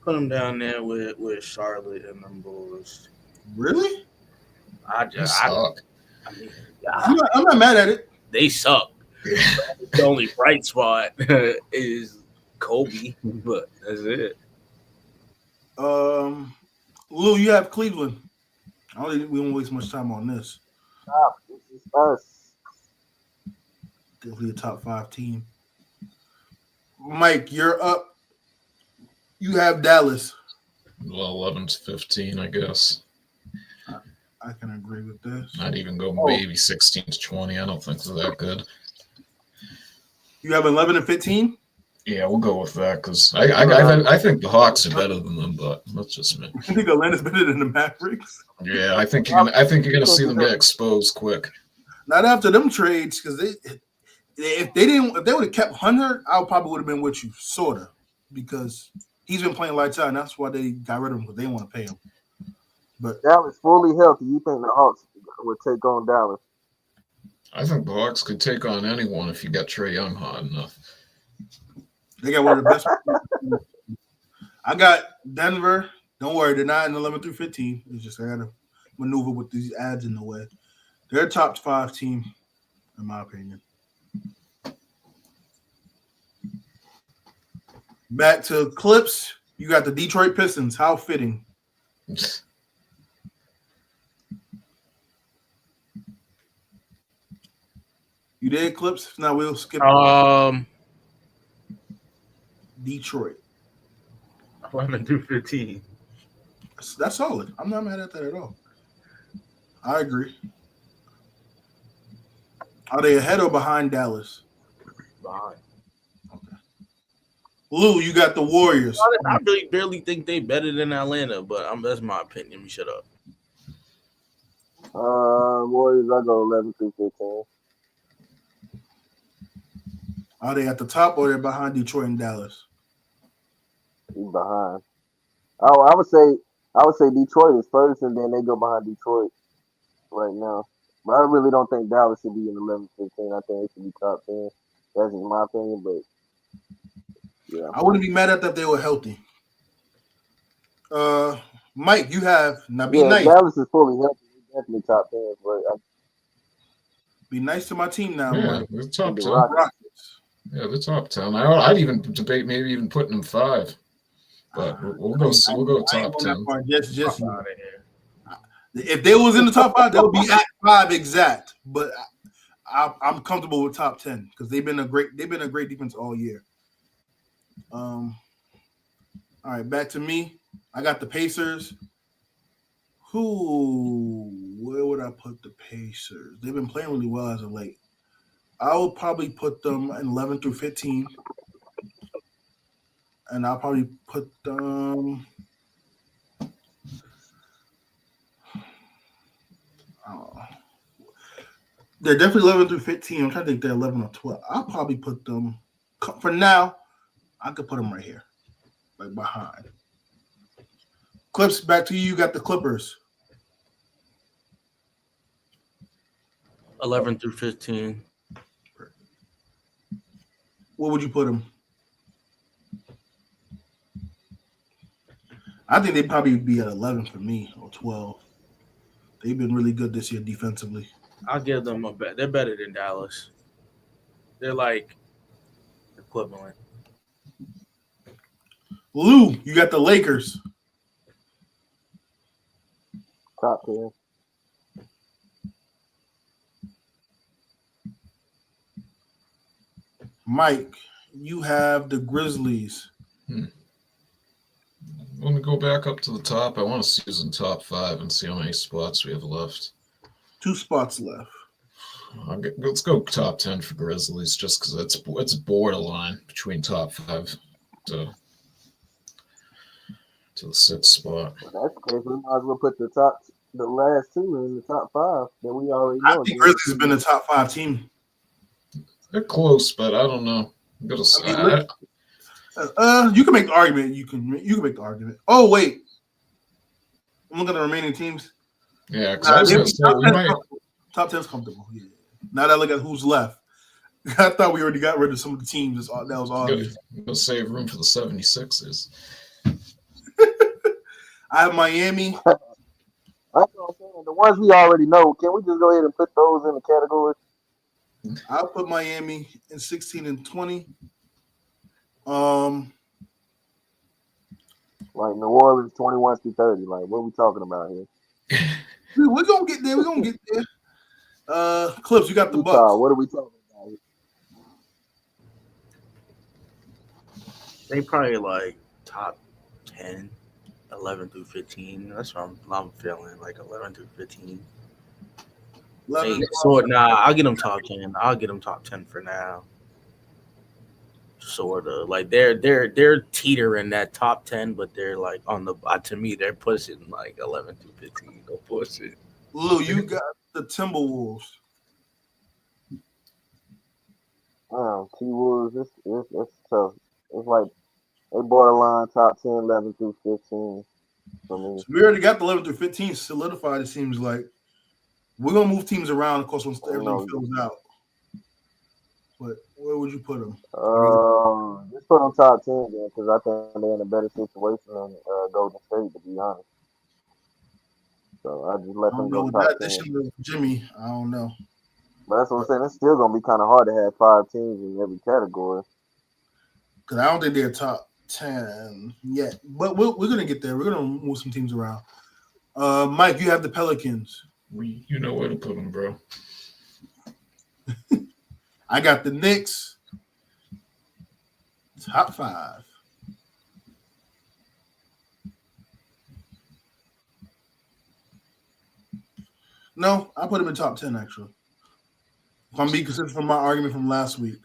Put them down there with Charlotte and them Bulls. Really? I mean, I'm not mad at it. they suck. The only bright spot is Kobe, but that's it. Lou, you have Cleveland. I don't think we won't waste much time on this. Stop. This is us. Definitely a top 5 team. Mike, you're up. You have Dallas. Well, 11 to 15, I guess. I can agree with this. I'd even go maybe 16 to 20. I don't think they're that good. You have 11 and 15? Yeah, we'll go with that because I think the Hawks are better than them, but that's just me. I think Atlanta's better than the Mavericks. Yeah, I think you're gonna see them get exposed quick. Not after them trades, because if they would have kept Hunter, I probably would have been with you, sorta, because he's been playing lights out, and that's why they got rid of him, because they didn't want to pay him. But Dallas fully healthy. You think the Hawks would take on Dallas? I think the Hawks could take on anyone if you got Trae Young hot enough. they got one of the best. I got Denver. Don't worry, they're not in 11 through 15. It's just I got to maneuver with these ads in the way. They're a top 5 team, in my opinion. Back to Clips. You got the Detroit Pistons. How fitting. You did, Clips? If not, we'll skip Detroit. 11 through 15. That's solid. I'm not mad at that at all. I agree. Are they ahead or behind Dallas? Behind. Okay. Lou, you got the Warriors. I really barely think they better than Atlanta, but that's my opinion. You shut up. Warriors, I go 11 through 15. Are they at the top or they're behind Detroit and Dallas? He's behind. Oh, I would say Detroit is first, and then they go behind Detroit right now. But I really don't think Dallas should be in 11, 15. I think it should be top 10. That's just my opinion, but yeah. I wouldn't be mad at that if they were healthy. Mike, you have now. Be nice. Dallas is fully healthy. Definitely top 10, but be nice to my team now. Yeah, the top 10. Rockets. Yeah, the top 10. I'd even debate maybe even putting them 5. But we'll go top 10. Just out of here. If they was in the top 5, they'll be at 5 exact. But I'm comfortable with top 10 because they've been a great defense all year. All right, back to me. I got the Pacers. Where would I put the Pacers? They've been playing really well as of late. I would probably put them in 11 through 15. And I'll probably put them. They're definitely 11 through 15. I'm trying to think they're 11 or 12. I'll probably put them. For now, I could put them right here, like behind. Clips, back to you. You got the Clippers. 11 through 15. What would you put them? I think they'd probably be at 11 for me or 12. They've been really good this year defensively. I'll give them a bet. They're better than Dallas. They're like equivalent. Lou, you got the Lakers. top 10. Mike, you have the Grizzlies. Let me go back up to the top. I want to see who's in top 5 and see how many spots we have left. 2 spots left. Let's go top 10 for Grizzlies, just because it's borderline between top 5 to the 6th spot. Well, that's the case. We might as well put the last 2 in the top 5 that we already know. I think Grizzlies has been a top 5 team. They're close, but I don't know. I'm gonna say, you can make the argument. You can make the argument. Oh wait, I'm looking at the remaining teams. Yeah, because I was gonna say we might. Top 10's comfortable. Yeah. Now that I look at who's left, I thought we already got rid of some of the teams. That was obvious. Gonna save room for the 76ers. I have Miami. That's what I'm saying. The ones we already know. Can we just go ahead and put those in the category? I'll put Miami in 16 and 20. Like New Orleans 21 through 30. Like, what are we talking about here? We're gonna get there. We're gonna get there. Clips, you got the Utah, Bucks. what are we talking about here? They probably like top 10, 11 through 15. That's what I'm feeling, like 11 through 15. 11, Hey, so I'll get them top 10. I'll get them top 10 for now. Sort of like they're teetering that top 10, but they're like on the to me they're pushing like 11 through 15. Go push it. Lou, you got the Timberwolves. T-Wolves, it's tough. It's like they borderline top 10, 11 through 15 for me. So we already got the 11 through 15 solidified. It seems like we're gonna move teams around, of course, once everything fills out. But where would you put them? Just put them top 10 then, because I think they're in a better situation than Golden State, to be honest. So I just let them go top 10. That should be Jimmy. I don't know. But that's what I'm saying. It's still gonna be kind of hard to have 5 teams in every category. Because I don't think they're top 10 yet. But we're gonna get there. We're gonna move some teams around. Mike, you have the Pelicans. You know where to put them, bro. I got the Knicks top 5. No, I put them in top 10 actually. If I'm being consistent from my argument from last week.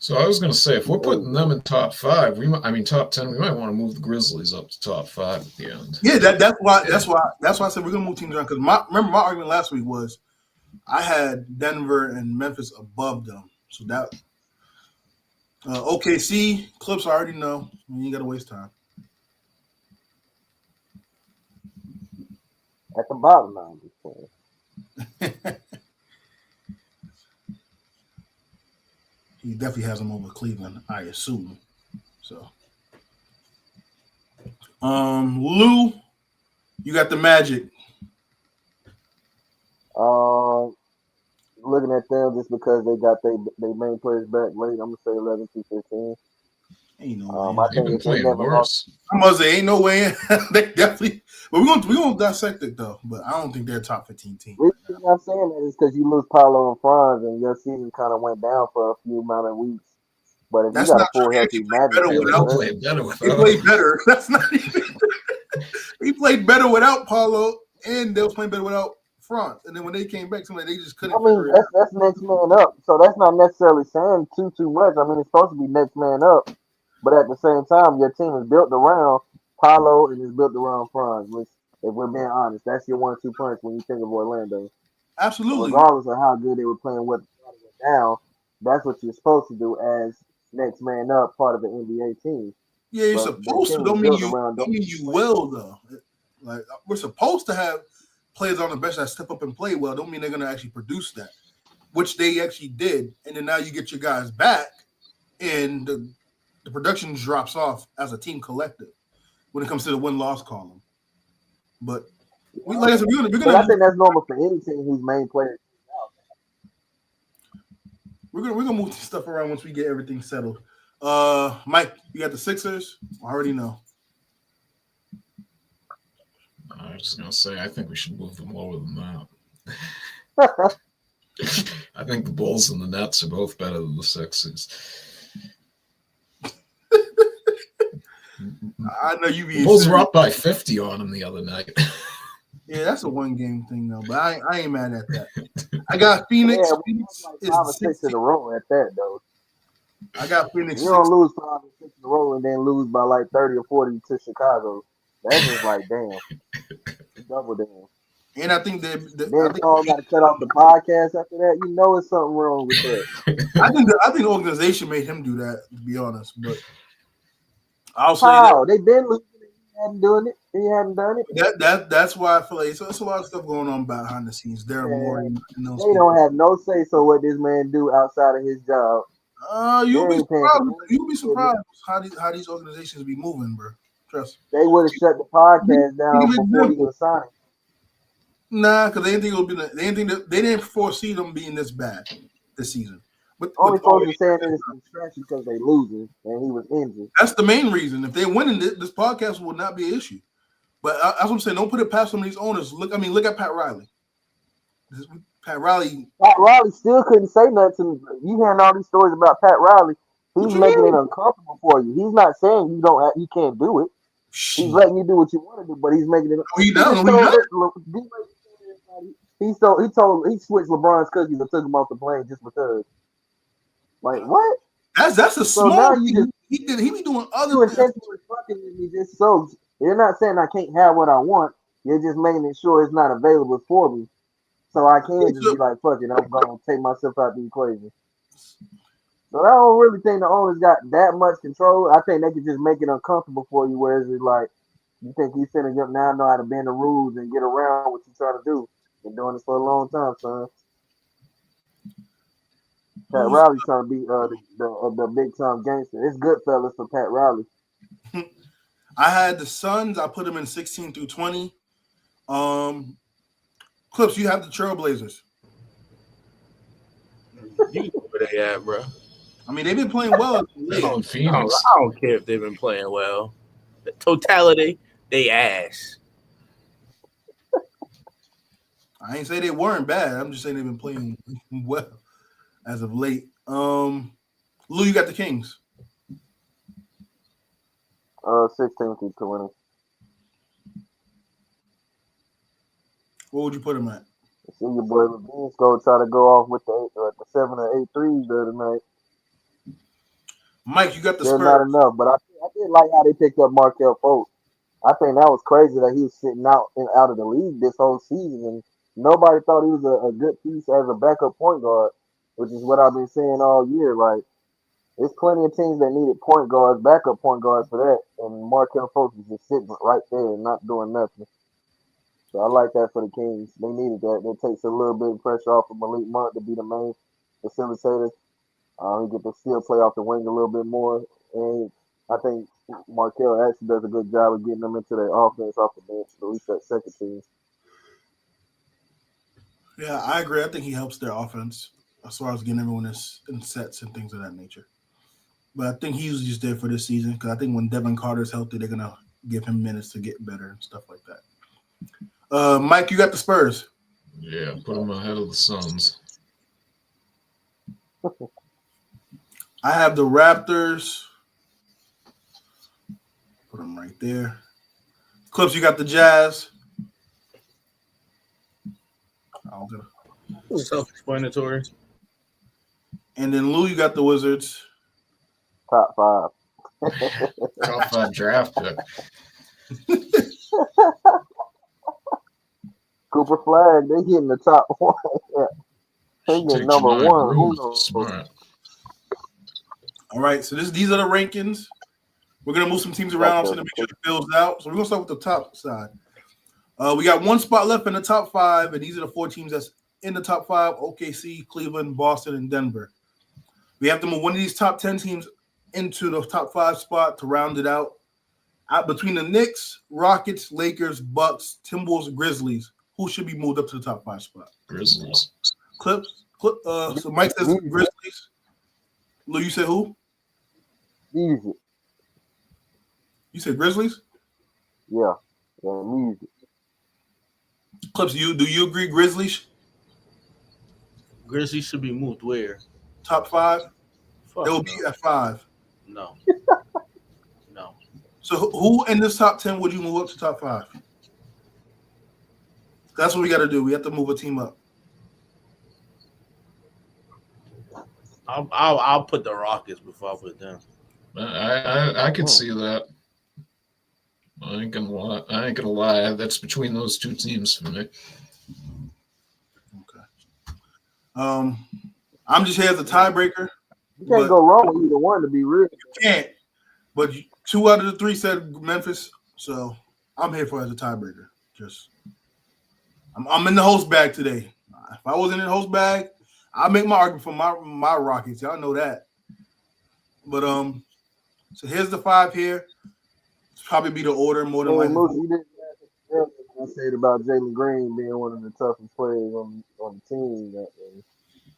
So I was going to say, if we're putting them in top 5, top 10, we might want to move the Grizzlies up to top 5 at the end. Yeah, that's why I said we're gonna move teams around because remember my argument last week was I had Denver and Memphis above them. So that OKC, Clips I already know. You ain't gotta waste time. At the bottom now, I'm just saying. He definitely has them over Cleveland, I assume. So Lou, you got the Magic. Looking at them just because they got their main players back late, I'm gonna say 11 through 15. Ain't no I way. They've been think if they playing never worse. I must say, ain't no way. They definitely. But we're gonna dissect it though. But I don't think they're a top 15 team. The reason I'm saying that is because you lose Paolo and Franz, and your season kind of went down for a few amount of weeks. But if That's you got not a full true. healthy He played Magic, better Yeah, without. they played better He played better. That's not even. He played better without Paulo, and they was playing better without Franz. And then when they came back, somebody they just couldn't I mean, figure it out. that's next man up. So that's not necessarily saying too much. I mean, it's supposed to be next man up, but at the same time, your team is built around Paulo and is built around Franz. Which, if we're being honest, that's your 1-2 punch when you think of Orlando. So Absolutely. regardless of how good they were playing, what down, that's what you're supposed to do as next man up, part of an NBA team. Yeah, you're But supposed that to. team Don't is mean built you. around Don't mean those you players. will though. Like we're supposed to have players on the bench that step up and play well. Don't mean they're gonna actually produce that, which they actually did. And then now you get your guys back, and the production drops off as a team collective when it comes to the win-loss column. But like I said, we're But I gonna think that's normal for any team whose main player. we're gonna move this stuff around once we get everything settled. Mike, you got the Sixers. I already know. I was just going to say, I think we should move them lower than that. I think the Bulls and the Nets are both better than the Sixers. I know you be The Bulls were up by 50 on them the other night. Yeah, that's a one-game thing though, but I ain't mad at that. I got Phoenix. Yeah, we Phoenix like is 5 or 6 in 16. a row at that though. I got Phoenix. You don't lose 5 or 6 in a row and then lose by like 30 or 40 to Chicago. That's just like damn, double damn. And I think Then Paul got to cut off the podcast after that. You know, it's something wrong with that. I think the organization made him do that. To be honest, but I'll say How they been losing? He hadn't doing it. He hadn't done it. that's why I feel like it's a lot of stuff going on behind the scenes. There are more in those. They don't have no say so what this man do outside of his job. You'll They be ain't paying surprised. attention. You'll be surprised how these organizations be moving, bro. Trust me. They would have shut the podcast down Give me an before he example. was signed. Nah, because they didn't think it would be. They didn't foresee them being this bad this season. But Only folks are saying that it's a distraction because they losing and he was injured. that's the main reason. If they're winning, this podcast will not be an issue. But that's what I'm saying. Don't put it past some of these owners. Look at Pat Riley. Pat Riley Still couldn't say nothing to me. You hearing all these stories about Pat Riley. He's making it uncomfortable for you. He's not saying you can't do it. He's letting you do what you want to do, but he's making it. He switched LeBron's cookies and took him off the plane just because. Like what? That's a So small now thing. He be doing other You things. intentionally fucking with me just so you're not saying I can't have what I want. You're just making it sure it's not available for me. So I can just be like, fuck it, I'm gonna take myself out the equation. So I don't really think the owners got that much control. I think they can just make it uncomfortable for you, whereas it's like you think he's finna get now know how to bend the rules and get around what you're trying to do. Been doing this for a long time, son. Pat Riley trying to be the big time gangster. It's good fellas for Pat Riley. I had the Suns. I put them in 16 through 20. Clips, you have the Trailblazers. You know where they at, bro. I mean, they've been playing well. Oh, Phoenix. I don't care if they've been playing well. The totality, they ass. I ain't say they weren't bad. I'm just saying they've been playing well. as of late. Lou, you got the Kings. 16 through 20. What would you put them at? See your boy Levine's go try to go off with the 7 or 8 threes there tonight. Mike, you got the Still Spurs. not enough, but I did like how they picked up Markel Fultz. I think that was crazy that he was sitting out of the league this whole season, and nobody thought he was a good piece as a backup point guard, which is what I've been saying all year. Like, there's plenty of teams that needed point guards, backup point guards for that, and Markel Fultz is just sitting right there and not doing nothing. So I like that for the Kings. They needed that. That takes a little bit of pressure off of Malik Monk to be the main facilitator. He get to still play off the wing a little bit more, and I think Markel actually does a good job of getting them into their offense off the bench, at least that second team. Yeah, I agree. I think he helps their offense as far as getting everyone in sets and things of that nature. But I think he's just there for this season because I think when Devin Carter's healthy, they're going to give him minutes to get better and stuff like that. Mike, you got the Spurs. Yeah, put them ahead of the Suns. I have the Raptors. Put them right there. Clips, you got the Jazz. Self-explanatory. And then Lou, you got the Wizards. Top 5. Top 5 draft pick. Cooper Flag, they getting the top 1. They Take getting number Jamal 1. Who Rose. knows? Smart. All right, so these are the rankings. We're going to move some teams around to make sure it fills out. So we're going to start with the top side. We got one spot left in the top 5, and these are the 4 teams that's in the top 5, OKC, Cleveland, Boston, and Denver. We have to move one of these top 10 teams into the top 5 spot to round it out. Between the Knicks, Rockets, Lakers, Bucks, Timberwolves, Grizzlies, who should be moved up to the top 5 spot? Grizzlies. So Mike says Grizzlies. Lou, you said who? Easy. You said Grizzlies? Yeah, easy. Clips, do you agree Grizzlies? Grizzlies should be moved where? Top 5? Fuck They will no. be at 5. No. No. So who in this top 10 would you move up to top 5? That's what we got to do. We have to move a team up. I'll put the Rockets before I put them. I could see that. I ain't gonna lie. That's between those 2 teams for me. Okay. I'm just here as a tiebreaker. You can't go wrong with either one, to be real. You can't. But 2 out of the 3 said Memphis, so I'm here for as a tiebreaker. Just I'm in the host bag today. If I wasn't in the host bag, I'll make my argument for my Rockets. Y'all know that. But so here's the 5 here. It's probably be the order more than likely. Moose, you didn't I said about Jalen Green being one of the toughest players on the team.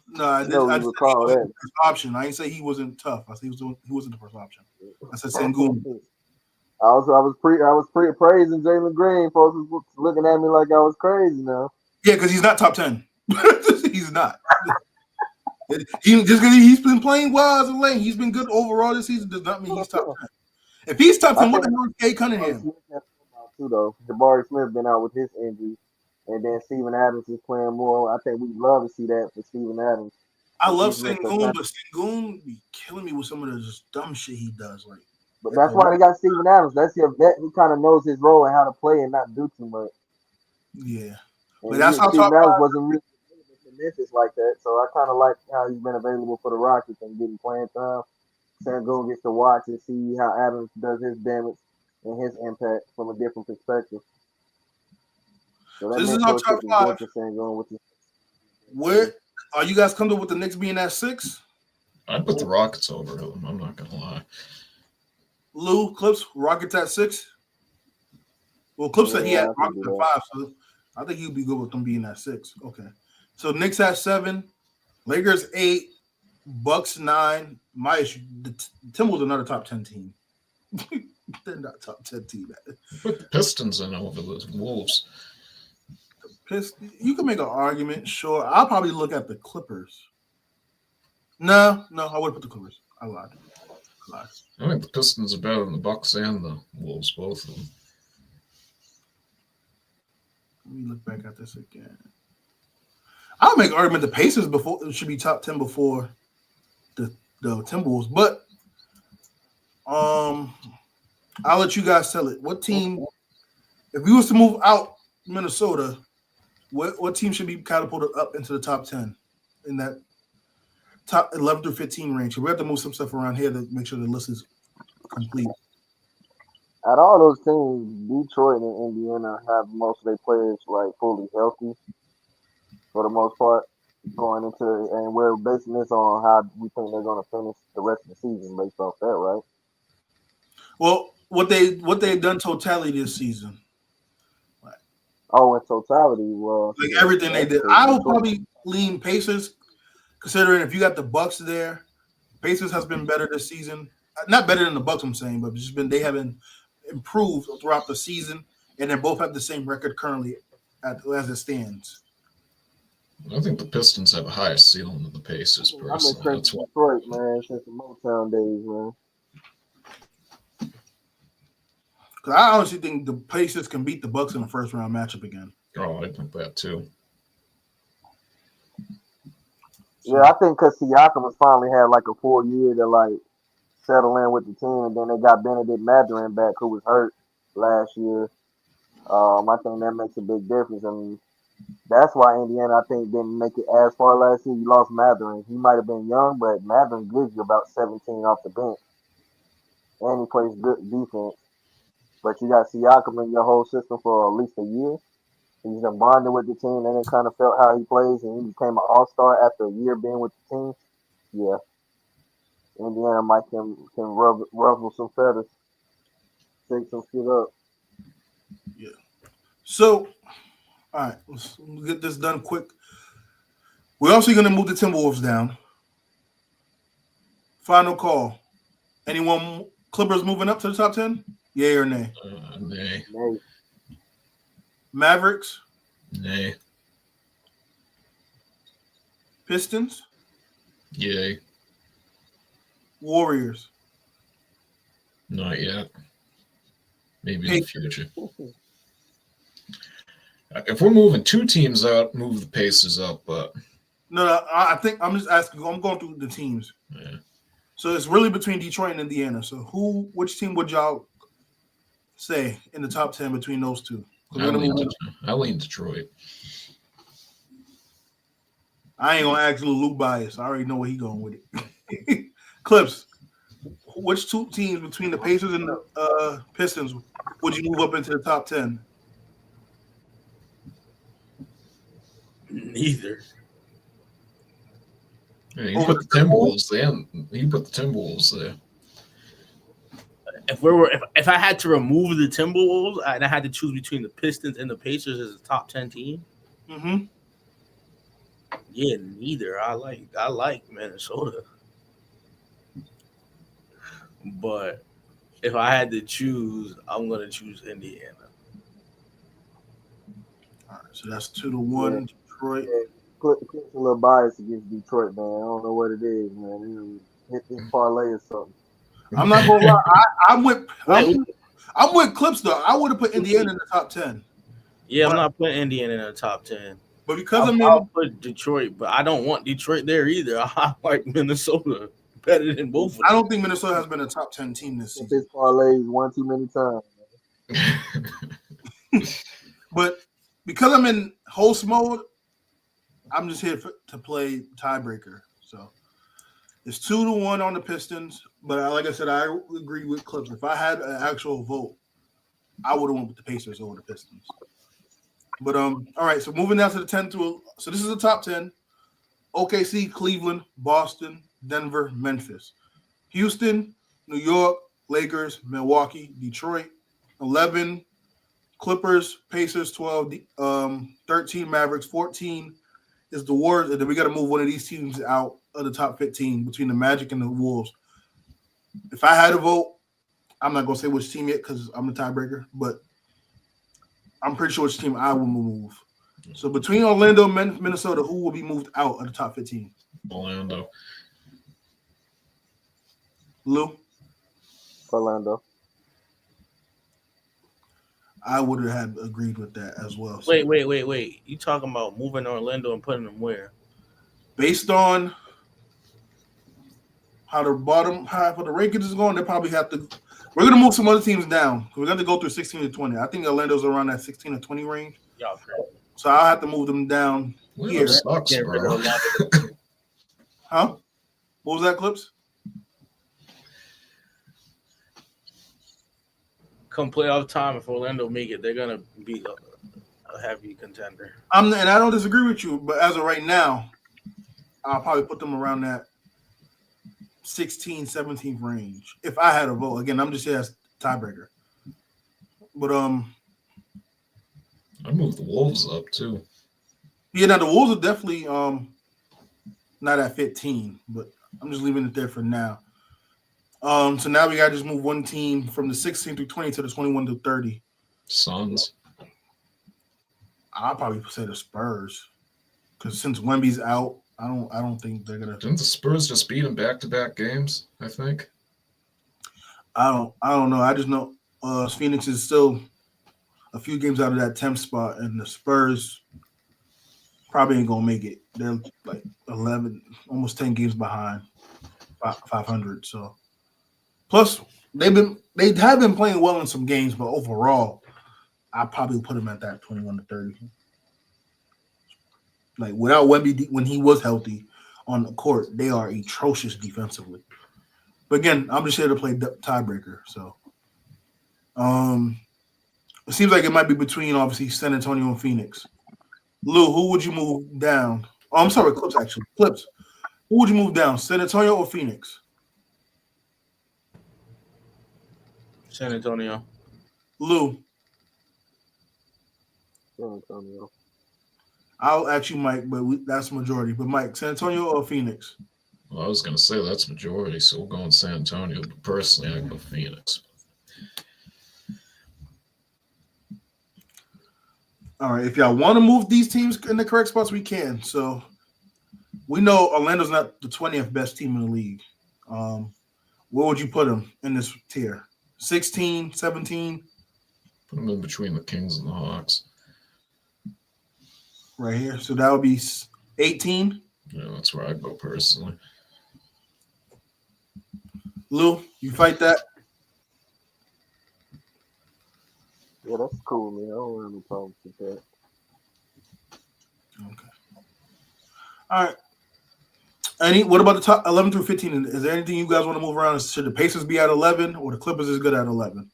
No, I just said he wasn't the first option. I didn't say he wasn't tough. I said he wasn't the first option. I said Sengun. I was praising Jalen Green. Folks was looking at me like I was crazy now. Yeah, because he's not top 10. He's not. Just because he's been playing well as of late, he's been good overall this season does not mean he's top 10. If he's top 10, what the hell is Kay Cunningham? Too though, Jabari Smith been out with his injury, and then Steven Adams is playing more. I think we'd love to see that for Steven Adams. I love Sengun, but Sengun be killing me with some of the just dumb shit he does. Like, but that's why they got Steven Adams. That's your vet who kind of knows his role and how to play and not do too much. Yeah, and but that's how Steven Adams wasn't really available for Memphis like that. So I kind of like how he's been available for the Rockets and getting playing time. Sengun gets to watch and see how Adams does his damage and his impact from a different perspective. So this is our top 5. Sengun, Where are you guys comfortable with the Knicks being at 6? I'd put the Rockets over them. I'm not gonna lie. Lou, Clips, Rockets at 6. Well, Clips said he had Rockets at 5, so I think he'd be good with them being at 6. Okay, so Knicks at 7, Lakers 8, Bucks 9. My issue, the Timberwolves another top 10 team. They're not top 10 team. Put the Pistons in over the Wolves. You can make an argument, sure. I'll probably look at the Clippers. No, I would put the Clippers. I lied. I think the Pistons are better than the Bucks and the Wolves, both of them. Let me look back at this again. I'll make an argument the Pacers before should be top 10 before the Timberwolves, but I'll let you guys tell it. What team, if we was to move out Minnesota, what team should be catapulted up into the top 10 in that top 11 through 15 range? We have to move some stuff around here to make sure the list is complete. Out of all those teams, Detroit and Indiana have most of their players like fully healthy for the most part going into, and we're basing this on how we think they're going to finish the rest of the season based off that, right? Well, what they've done totality this season, Oh, in totality, well, like everything they did, I would probably lean Pacers, considering if you got the Bucks there, Pacers has been better this season. Not better than the Bucks, I'm saying, but just been they have been improved throughout the season, and they both have the same record currently as it stands. I think the Pistons have a higher ceiling than the Pacers, I'm personally. in Detroit, man, since the Motown days, man. Because I honestly think the Pacers can beat the Bucks in the first round matchup again. Oh, I think that too. Yeah, I think because Siakam has finally had like a full year to like settle in with the team, and then they got Benedict Mathurin back, who was hurt last year. I think that makes a big difference, and that's why Indiana, I think, didn't make it as far last year. You lost Mathurin. He might have been young, but Mathurin gives you about 17 off the bench, and he plays good defense. But you got Siakam in your whole system for at least a year. He's been bonding with the team, and then kind of felt how he plays, and he became an all-star after a year being with the team. Yeah, Indiana might can ruffle some feathers, shake some shit up. Yeah. So, all right, let's get this done quick. We're also going to move the Timberwolves down. Final call. Anyone Clippers moving up to the top 10? Yay or nay? Nay. Nay. Mavericks? Nay. Pistons? Yay. Warriors? Not yet. Maybe in the future. If we're moving two teams out, move the Pacers up, but No, I think I'm just asking. I'm going through the teams. yeah. So it's really between Detroit and Indiana. So which team would y'all say in the top 10 between those two? I lean Detroit. I ain't gonna ask Lulu bias. I already know where he going with it. Clips. Which two teams between the Pacers and the Pistons would you move up into the top 10? Neither. Yeah, you put the Timberwolves there. You put the Timberwolves there. If I had to remove the Timberwolves and I had to choose between the Pistons and the Pacers as a top 10 team, yeah, neither. I like Minnesota, but if I had to choose, I'm gonna choose Indiana. All right, so that's 2-1 Detroit. Yeah, Clip's a little biased against Detroit, man. I don't know what it is, man. Hit this parlay or something. I'm not gonna lie. I'm with Clips though. I would have put Indiana in the top 10. Yeah, I'm not putting Indiana in the top 10. But because I'll put Detroit, but I don't want Detroit there either. I like Minnesota better than both of them. I don't think Minnesota has been a top 10 team this season. This parlays one too many times. But because I'm in host mode, I'm just here to play tiebreaker. So it's 2-1 on the Pistons. But like I said, I agree with Clips. If I had an actual vote, I would have went with the Pacers over the Pistons. But all right. So moving down to the 10 through. So this is the top 10: OKC, Cleveland, Boston, Denver, Memphis, Houston, New York, Lakers, Milwaukee, Detroit. 11, Clippers, Pacers. 12, 13, Mavericks. 14 is the Warriors, and then we got to move one of these teams out of the top 15 between the Magic and the Wolves. If I had a vote, I'm not gonna say which team yet because I'm the tiebreaker, but I'm pretty sure which team I will move. So between Orlando and Minnesota, who will be moved out of the top 15? Orlando. Lou, Orlando. I would have agreed with that as well. So Wait. You talking about moving Orlando and putting them where? based on how the bottom half of the rankings is going, they probably have to. We're gonna move some other teams down. We're gonna go through 16 to 20. I think Orlando's around that 16 to 20 range. Y'all crazy. So I'll have to move them down here. Sucks, Getting rid of bro. Orlando. Huh? What was that, Clips? Come playoff time, if Orlando make it, they're gonna be a heavy contender. And I don't disagree with you, but as of right now, I'll probably put them around that 16, 17th range. If I had a vote. Again, I'm just here as tiebreaker. But I moved the Wolves up too. yeah, now the Wolves are definitely not at 15, but I'm just leaving it there for now. So now we gotta just move one team from the 16 through 20 to the 21 to 30. Suns. I'll probably say the Spurs. Because since Wemby's out, I don't think they're gonna. Didn't the Spurs just beat him back-to-back games? I think. I don't know. I just know Phoenix is still a few games out of that 10th spot, and the Spurs probably ain't gonna make it. They're like 11, almost 10 games behind 500. So plus they have been playing well in some games, but overall, I probably put them at that 21 to 30. Like without Wemby when he was healthy on the court, they are atrocious defensively. But again, I'm just here to play tiebreaker. So, it seems like it might be between obviously San Antonio and Phoenix. Lou, who would you move down? Oh, I'm sorry, Clips actually. Clips. Who would you move down, San Antonio or Phoenix? San Antonio. Lou, San Antonio. I'll ask you, Mike, but that's majority. But Mike, San Antonio or Phoenix? Well, I was gonna say that's majority, so we'll go in San Antonio. But personally, I go Phoenix. All right, if y'all want to move these teams in the correct spots, we can. So we know Orlando's not the 20th best team in the league. Where would you put them in this tier? 16, 17? Put them in between the Kings and the Hawks. Right here. So that would be 18. Yeah, that's where I go personally. Lou, you fight that? Yeah, that's cool, man. I don't have any problems with that. Okay. All right. What about the top 11 through 15? Is there anything you guys want to move around? Should the Pacers be at 11 or the Clippers is good at 11?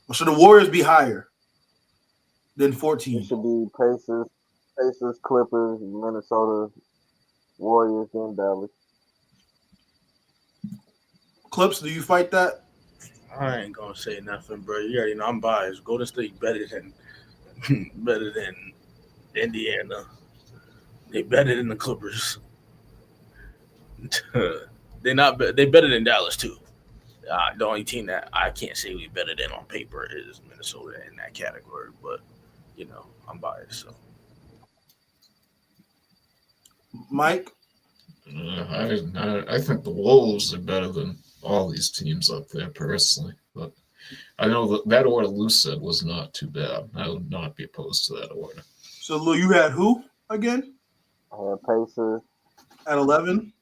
Or should the Warriors be higher than 14? It should be Pacers, Clippers, Minnesota, Warriors, then Dallas. Clips, do you fight that? I ain't gonna say nothing, bro. You already know I'm biased. Golden State better than Indiana. They better than the Clippers. They better than Dallas too. The only team that I can't say we better than on paper is Minnesota in that category, but you know I'm biased. So Mike? I think the Wolves are better than all these teams up there personally, but I know that order Lou said was not too bad. I would not be opposed to that order. So, Lou, you had who again? I had Pacers, At 11?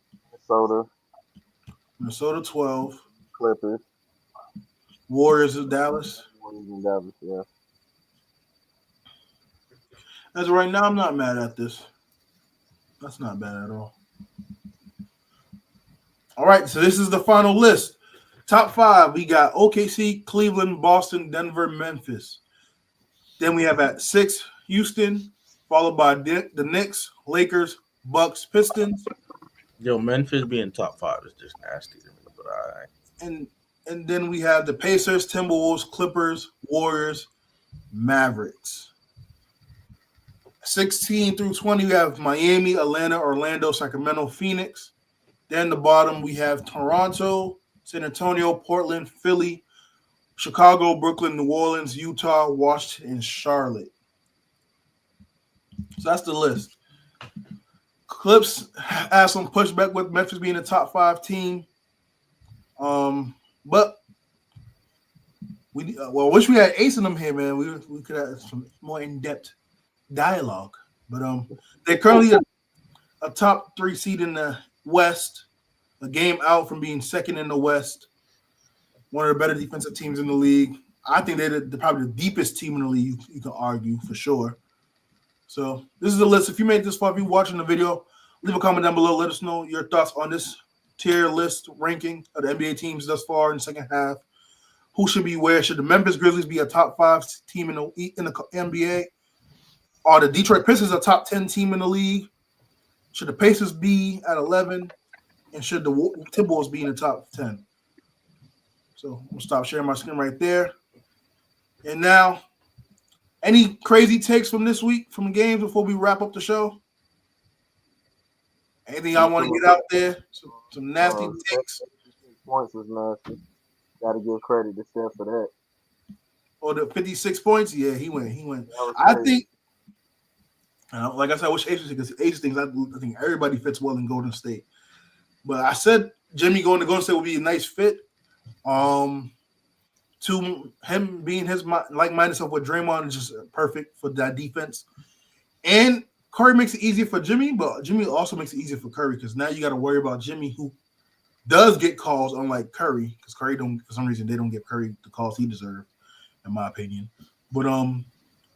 Minnesota, 12. Clippers, Warriors of Dallas. Warriors, and Dallas. Yeah. As of right now, I'm not mad at this. That's not bad at all. All right, so this is the final list. Top 5, we got OKC, Cleveland, Boston, Denver, Memphis. Then we have at 6, Houston, followed by the Knicks, Lakers, Bucks, Pistons. yo, Memphis being top 5 is just nasty to me, but all right. And then we have the Pacers, Timberwolves, Clippers, Warriors, Mavericks. 16 through 20, we have Miami, Atlanta, Orlando, Sacramento, Phoenix. Then the bottom, we have Toronto, San Antonio, Portland, Philly, Chicago, Brooklyn, New Orleans, Utah, Washington, and Charlotte. So that's the list. Clips have some pushback with Memphis being a top 5 team. But we wish we had Ace in them here, man. We could have some more in-depth dialogue. But they're currently a top 3 seed in the West, a game out from being second in the West. One of the better defensive teams in the league. I think they're probably the deepest team in the league. You can argue for sure. So this is the list. If you made this far, if you're watching the video, leave a comment down below. Let us know your thoughts on this tier list ranking of the NBA teams thus far in the second half. Who should be where? Should the Memphis Grizzlies be a top 5 team in the NBA? Are the Detroit Pistons a top 10 team in the league? Should the Pacers be at 11? And should the Timberwolves be in the top 10? So I'm going to stop sharing my screen right there. And now, any crazy takes from this week, from the games before we wrap up the show? Anything I want to get out there? Some nasty takes? Points was nasty. Got to give credit to Steph for that. Or the 56 points? Yeah, he went. I think, like I said, I wish Ace was because Ace thinks I think everybody fits well in Golden State. But I said Jimmy going to Golden State would be a nice fit. To him being his like-minded self with Draymond is just perfect for that defense. And Curry makes it easier for Jimmy, but Jimmy also makes it easier for Curry because now you got to worry about Jimmy, who does get calls, unlike Curry, because Curry don't, for some reason, they don't give Curry the calls he deserves, in my opinion. But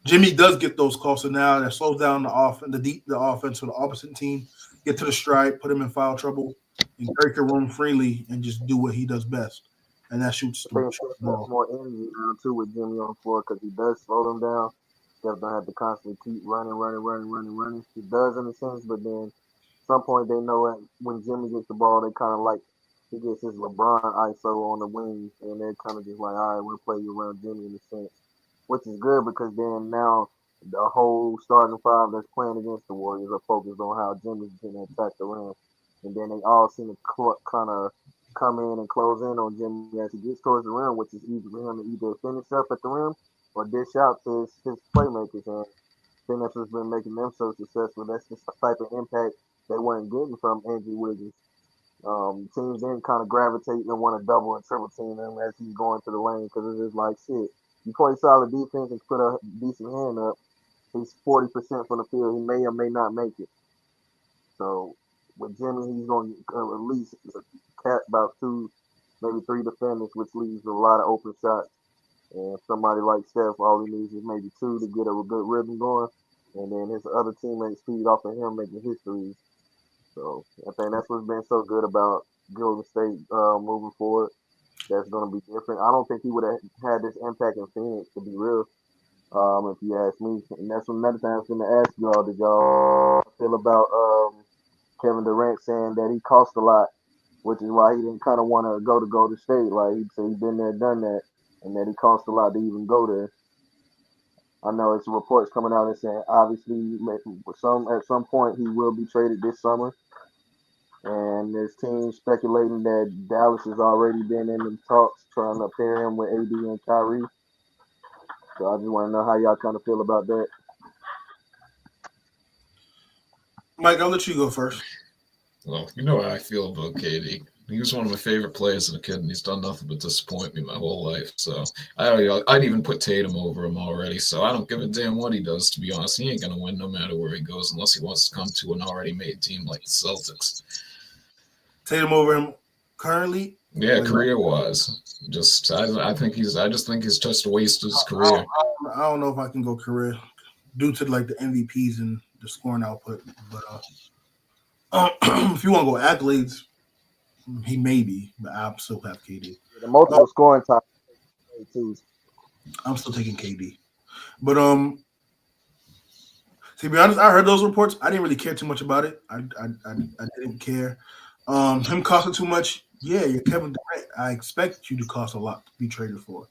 Jimmy does get those calls, so now that slows down the offense for the opposite team. Get to the stride, put him in foul trouble, and Curry can roam freely and just do what he does best. And that shoots the ball. More energy now too with Jimmy on the floor because he does slow them down. Steph don't have to constantly keep running. He does in a sense, but then at some point they know that when Jimmy gets the ball, they kind of like he gets his LeBron ISO on the wing, and they're kind of just like, all right, we'll play you around Jimmy in a sense, which is good because then now the whole starting 5 that's playing against the Warriors are focused on how Jimmy's going to attack the rim, and then they all seem to kind of come in and close in on Jimmy as he gets towards the rim, which is easy for him to either finish up at the rim or dish out to his playmakers. And I think that's what's been making them so successful. That's the type of impact they weren't getting from Andrew Wiggins. Teams then kind of gravitate and want to double and triple team him as he's going to the lane because it's just like, shit, you play solid defense and put a decent hand up, he's 40% from the field. He may or may not make it. So with Jimmy, he's going to at least catch about 2, maybe 3 defenders, which leaves a lot of open shots. And somebody like Steph, all he needs is maybe 2 to get a good rhythm going. And then his other teammates feed off of him making his threes. So I think that's what's been so good about Golden State moving forward. That's going to be different. I don't think he would have had this impact in Phoenix, to be real, if you ask me. And that's another thing I was going to ask y'all. Did y'all feel about Kevin Durant saying that he cost a lot, which is why he didn't kind of want to go to Golden State? Like he said, he's been there, done that, and that he cost a lot to even go there. I know it's reports coming out and saying obviously at some point he will be traded this summer. And there's teams speculating that Dallas has already been in the talks trying to pair him with AD and Kyrie. So I just want to know how y'all kind of feel about that. Mike, I'll let you go first. Well, you know how I feel about KD. He was one of my favorite players as a kid, and he's done nothing but disappoint me my whole life. So I'd even put Tatum over him already. So I don't give a damn what he does, to be honest. He ain't going to win no matter where he goes unless he wants to come to an already made team like the Celtics. Tatum over him currently? Yeah, career-wise. I just think he's just a waste of his career. I don't know if I can go career due to like the MVPs and the scoring output. But if you want to go accolades, he may be, but I still have KD. The multiple scoring top too. I'm still taking KD. But to be honest, I heard those reports. I didn't really care too much about it. I didn't care. Him costing too much. Yeah, you're Kevin Durant. I expect you to cost a lot to be traded for.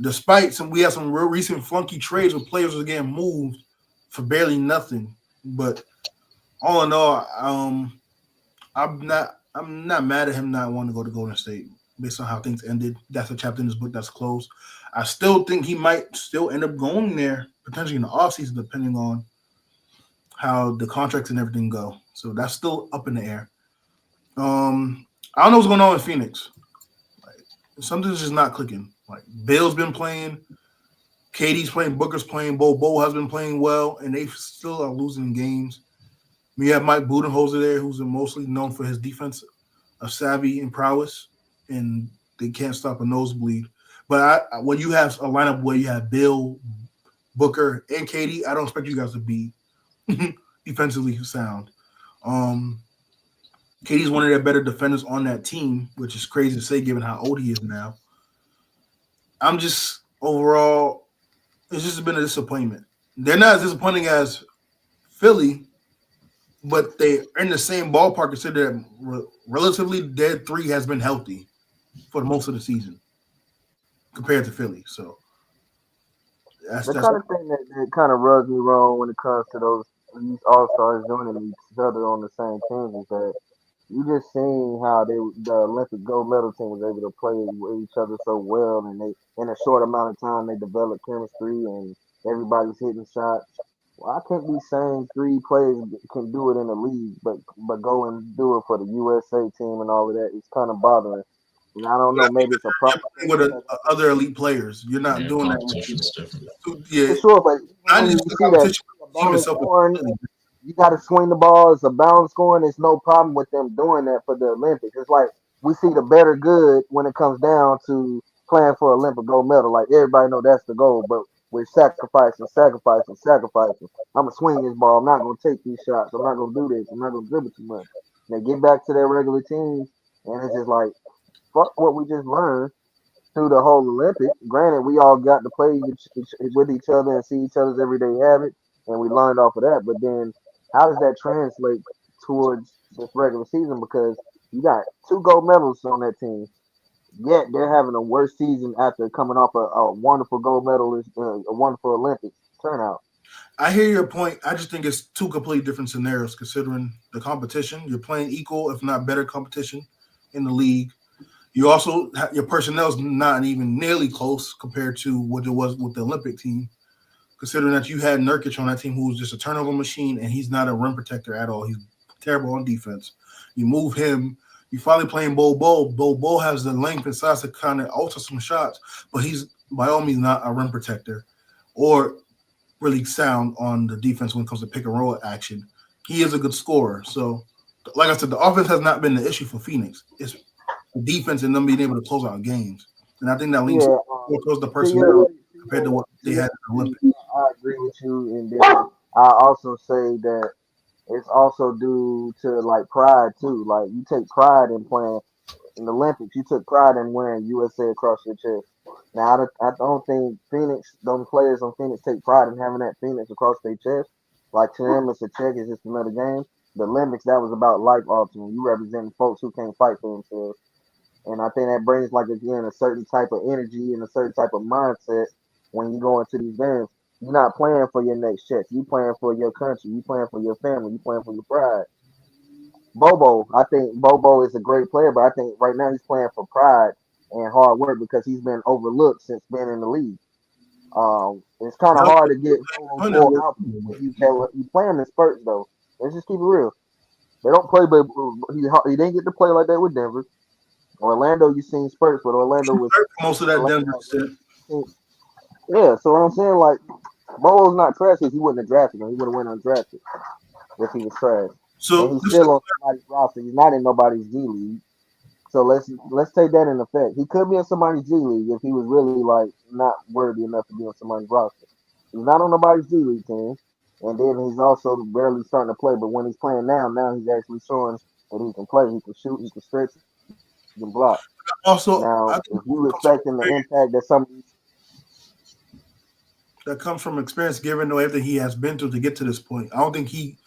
Despite we had some real recent flunky trades where players were getting moved for barely nothing. But all in all, I'm not mad at him not wanting to go to Golden State based on how things ended. That's a chapter in his book that's closed. I still think he might still end up going there potentially in the offseason, depending on how the contracts and everything go. So that's still up in the air. I don't know what's going on in Phoenix. something's just not clicking. Like Bill's been playing, KD's playing, Booker's playing, Bo has been playing well, and they still are losing games. We have Mike Budenholzer there, who's mostly known for his defense of savvy and prowess, and they can't stop a nosebleed. But when you have a lineup where you have Bill, Booker, and KD, I don't expect you guys to be defensively sound. KD's one of their better defenders on that team, which is crazy to say given how old he is now. I'm just overall, it's just been a disappointment. They're not as disappointing as Philly, but they're in the same ballpark. Consider that relatively their three has been healthy for most of the season compared to Philly. So The kind of thing that kind of rubs me wrong when it comes to these all stars joining each other on the same team is that you just seen how the Olympic gold medal team was able to play with each other so well, and they in a short amount of time they developed chemistry and everybody's hitting shots. Why can't these same three players can do it in the league, but go and do it for the USA team and all of that? It's kind of bothering. And I don't know, maybe it's a problem with other elite players. You're not Yeah, doing that. competition's different. Yeah, for sure, but I when you just see that balance scoring, you got to swing the ball. It's a balance scoring. There's no problem with them doing that for the Olympics. It's like we see the better good when it comes down to playing for Olympic gold medal. Like everybody know that's the goal, but we're sacrificing. I'm gonna swing this ball. I'm not gonna take these shots. I'm not gonna do this. I'm not gonna dribble too much. They get back to their regular teams, and it's just like fuck what we just learned through the whole Olympics. Granted, we all got to play with each other and see each other's everyday habits, and we learned off of that. But then, how does that translate towards this regular season? Because you got two gold medals on that team, yet they're having a worse season after coming off a wonderful gold medalist, a wonderful Olympics turnout. I hear your point. I just think it's two completely different scenarios considering the competition. You're playing equal, if not better, competition in the league. You also your personnel's not even nearly close compared to what it was with the Olympic team. Considering that you had Nurkic on that team, who was just a turnover machine, and he's not a rim protector at all. He's terrible on defense. You move him. You finally playing Bo. Bo has the length and size to kind of alter some shots, but he's by all means not a rim protector or really sound on the defense when it comes to pick and roll action. He is a good scorer. So, like I said, the offense has not been the issue for Phoenix. It's the defense and them being able to close out games. And I think that leans more towards the personnel compared to what they had in the Olympics. I agree with you, and then I also say that it's also due to like pride too. Like you take pride in playing in the Olympics. You took pride in wearing USA across your chest. Now I don't think those players on Phoenix take pride in having that Phoenix across their chest. Like to them, it's a check. It's just another game. The Olympics, that was about life altering. You representing folks who can't fight for themselves. And I think that brings like again a certain type of energy and a certain type of mindset when you go into these games. You're not playing for your next check. You playing for your country. You playing for your family. You playing for your pride. I think Bobo is a great player, but I think right now he's playing for pride and hard work because he's been overlooked since being in the league. It's kind of hard to get full output when you play him in spurts though. Let's just keep it real. They don't play, but he didn't get to play like that with Denver. Orlando, you seen spurts, but Orlando was most of that Denver shit. Yeah, so what I'm saying, like, Bobo's not trash because he wouldn't have drafted him. He would have went undrafted if he was trash. So and he's still on somebody's roster. He's not in nobody's G League. So let's take that in effect. He could be in somebody's G League if he was really like not worthy enough to be on somebody's roster. He's not on nobody's G League team, and then he's also barely starting to play. But when he's playing now he's actually showing that he can play. He can shoot. He can stretch. He can block. Also, now if you expecting the impact that some of these that comes from experience, given everything he has been through to get to this point. I don't think he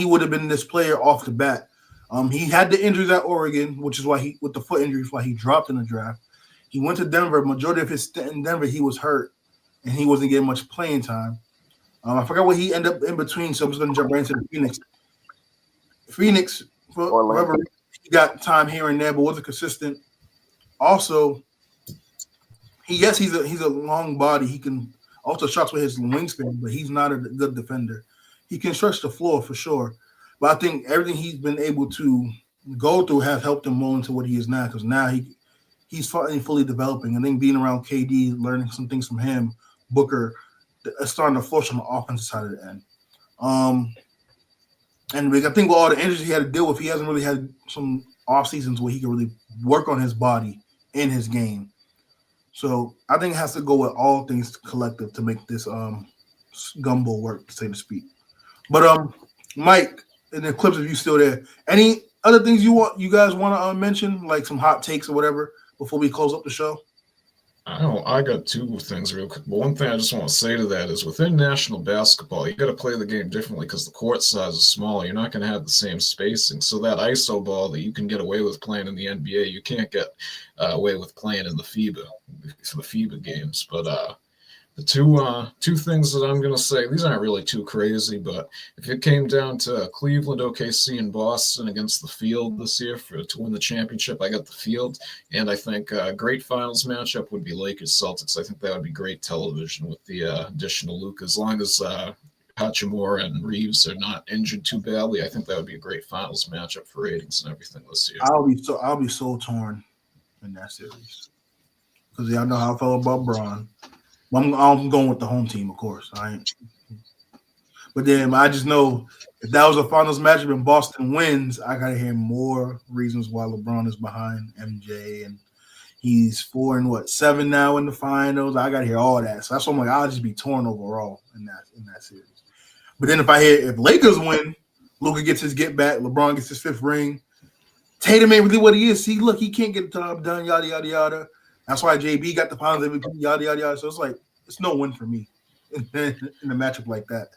would have been this player off the bat. He had the injuries at Oregon, which is why with the foot injuries, why he dropped in the draft. He went to Denver. Majority of his stint in Denver, he was hurt, and he wasn't getting much playing time. I forgot what he ended up in between, so I'm just going to jump right into the Phoenix. Phoenix, for whatever reason, he got time here and there, but wasn't consistent. Also, he's a long body. He can also shots with his wingspan, but he's not a good defender. He can stretch the floor for sure. But I think everything he's been able to go through has helped him more into what he is now. Because now he's finally fully developing. I think being around KD, learning some things from him, Booker, starting to flourish on the offensive side of the end. And I think with all the injuries he had to deal with, he hasn't really had some off seasons where he can really work on his body and his game. So I think it has to go with all things collective to make this gumbo work, to say to speak. But Mike, and the clips of you still there. Any other things you guys want to mention, like some hot takes or whatever, before we close up the show? I got two things real quick. But one thing I just want to say to that is within national basketball, you got to play the game differently because the court size is smaller. You're not going to have the same spacing. So that ISO ball that you can get away with playing in the NBA, you can't get away with playing in the FIBA games. But the two things that I'm going to say, these aren't really too crazy, but if it came down to Cleveland, OKC, and Boston against the field this year to win the championship, I got the field. And I think a great finals matchup would be Lakers-Celtics. I think that would be great television with the addition of Luka. As long as Hachimura and Reeves are not injured too badly, I think that would be a great finals matchup for ratings and everything this year. I'll be so torn in that series because y'all know how I felt about Braun. I'm going with the home team, of course. But then I just know if that was a finals matchup and Boston wins, I gotta hear more reasons why LeBron is behind MJ and he's 4-7 now in the finals. I gotta hear all that. So that's why I'm like, I'll just be torn overall in that series. But then if Lakers win, Luka gets his get back, LeBron gets his 5th ring. Tatum ain't really what he is. See, look, he can't get the job done, yada yada yada. That's why JB got the finals MVP, yada yada yada. So it's like it's no win for me in a matchup like that.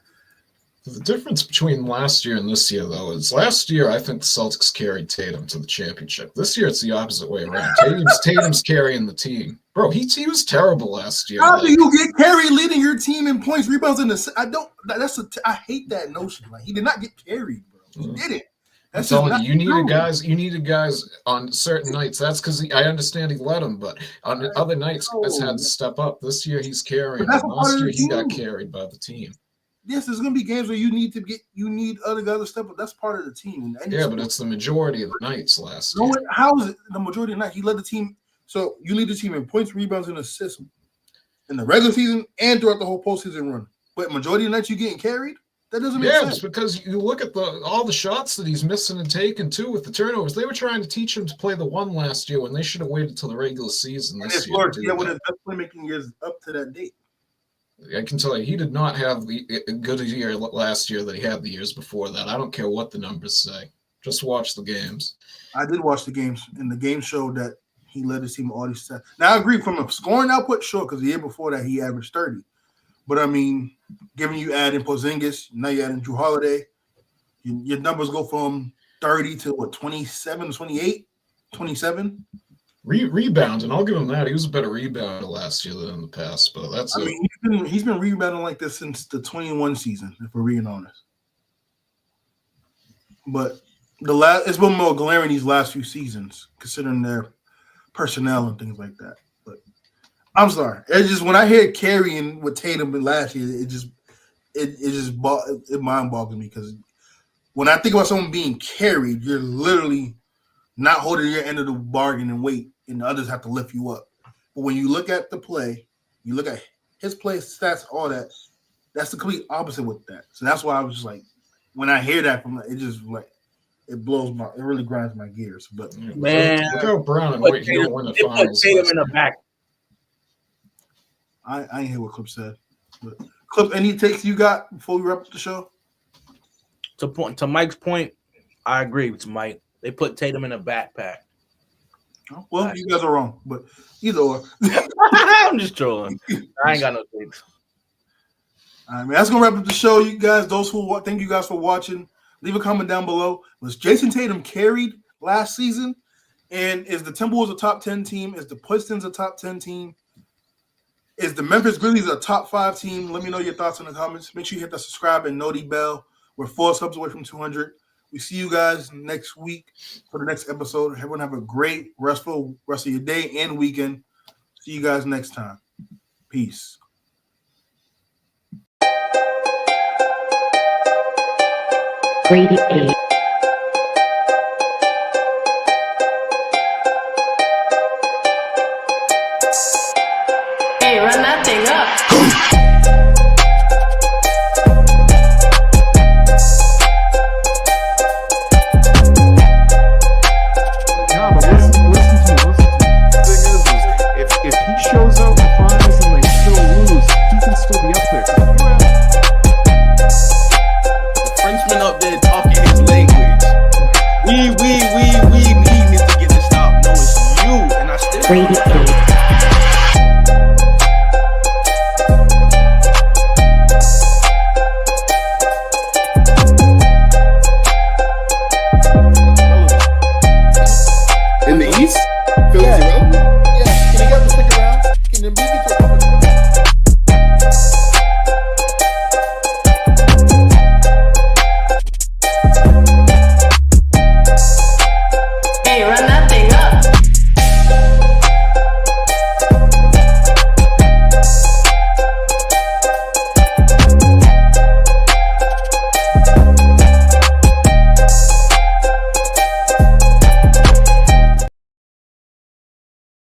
The difference between last year and this year, though, is last year I think the Celtics carried Tatum to the championship. This year it's the opposite way around. Tatum's carrying the team, bro. He was terrible last year. How do you get carried leading your team in points, rebounds, I hate that notion. Like he did not get carried, bro. He didn't. That's I'm telling you, you needed guys on certain nights. That's because I understand he let him, but on other nights, guys had to step up. This year, he's carrying. Last year, he got carried by the team. Yes, there's going to be games where you need other guys to step up. That's part of the team. But it's the majority of the nights last year. How is it the majority of the night? He led the team. So you lead the team in points, rebounds, and assists in the regular season and throughout the whole postseason run. But majority of the nights you getting carried? That doesn't make sense. Yeah, it's because you look at all the shots that he's missing and taking too with the turnovers. They were trying to teach him to play the one last year when they should have waited till the regular season this year. When his best playmaking years up to that date. I can tell you, he did not have the good year last year that he had the years before that. I don't care what the numbers say. Just watch the games. I did watch the games, and the game showed that he led his team all these stats. Now, I agree from a scoring output, sure, because the year before that he averaged 30. But I mean, given you add in Porzingis, now you add in Drew Holiday, your numbers go from 30 to 27, 28, 27. Rebounds, and I'll give him that. He was a better rebounder last year than in the past, but that's I mean, he's been rebounding like this since the 21 season, if we're being honest. But it's been more glaring these last few seasons, considering their personnel and things like that. But I'm sorry. It's just when I hear carrying with Tatum last year, it mind boggles me because when I think about someone being carried, you're literally not holding your end of the bargain and weight, and the others have to lift you up. But when you look at the play, you look at his play stats, all that, that's the complete opposite with that. So that's why I was just like, when I hear that from it just like it really grinds my gears. But man, look how Brown and White don't win the finals. Tatum in the back. I ain't hear what Clip said. But Clip, any takes you got before we wrap up the show? To Mike's point, I agree with Mike. They put Tatum in a backpack. Well, you guys are wrong, but either or. I'm just trolling. I ain't got no takes. All right, man. That's gonna wrap up the show, you guys. Thank you guys for watching. Leave a comment down below. Was Jason Tatum carried last season? And is the Timberwolves a top 10 team? Is the Pistons a top 10 team? Is the Memphis Grizzlies a top 5 team? Let me know your thoughts in the comments. Make sure you hit the subscribe and noti bell. We're 4 subs away from 200. We see you guys next week for the next episode. Everyone have a great, restful rest of your day and weekend. See you guys next time. Peace. Grade 8.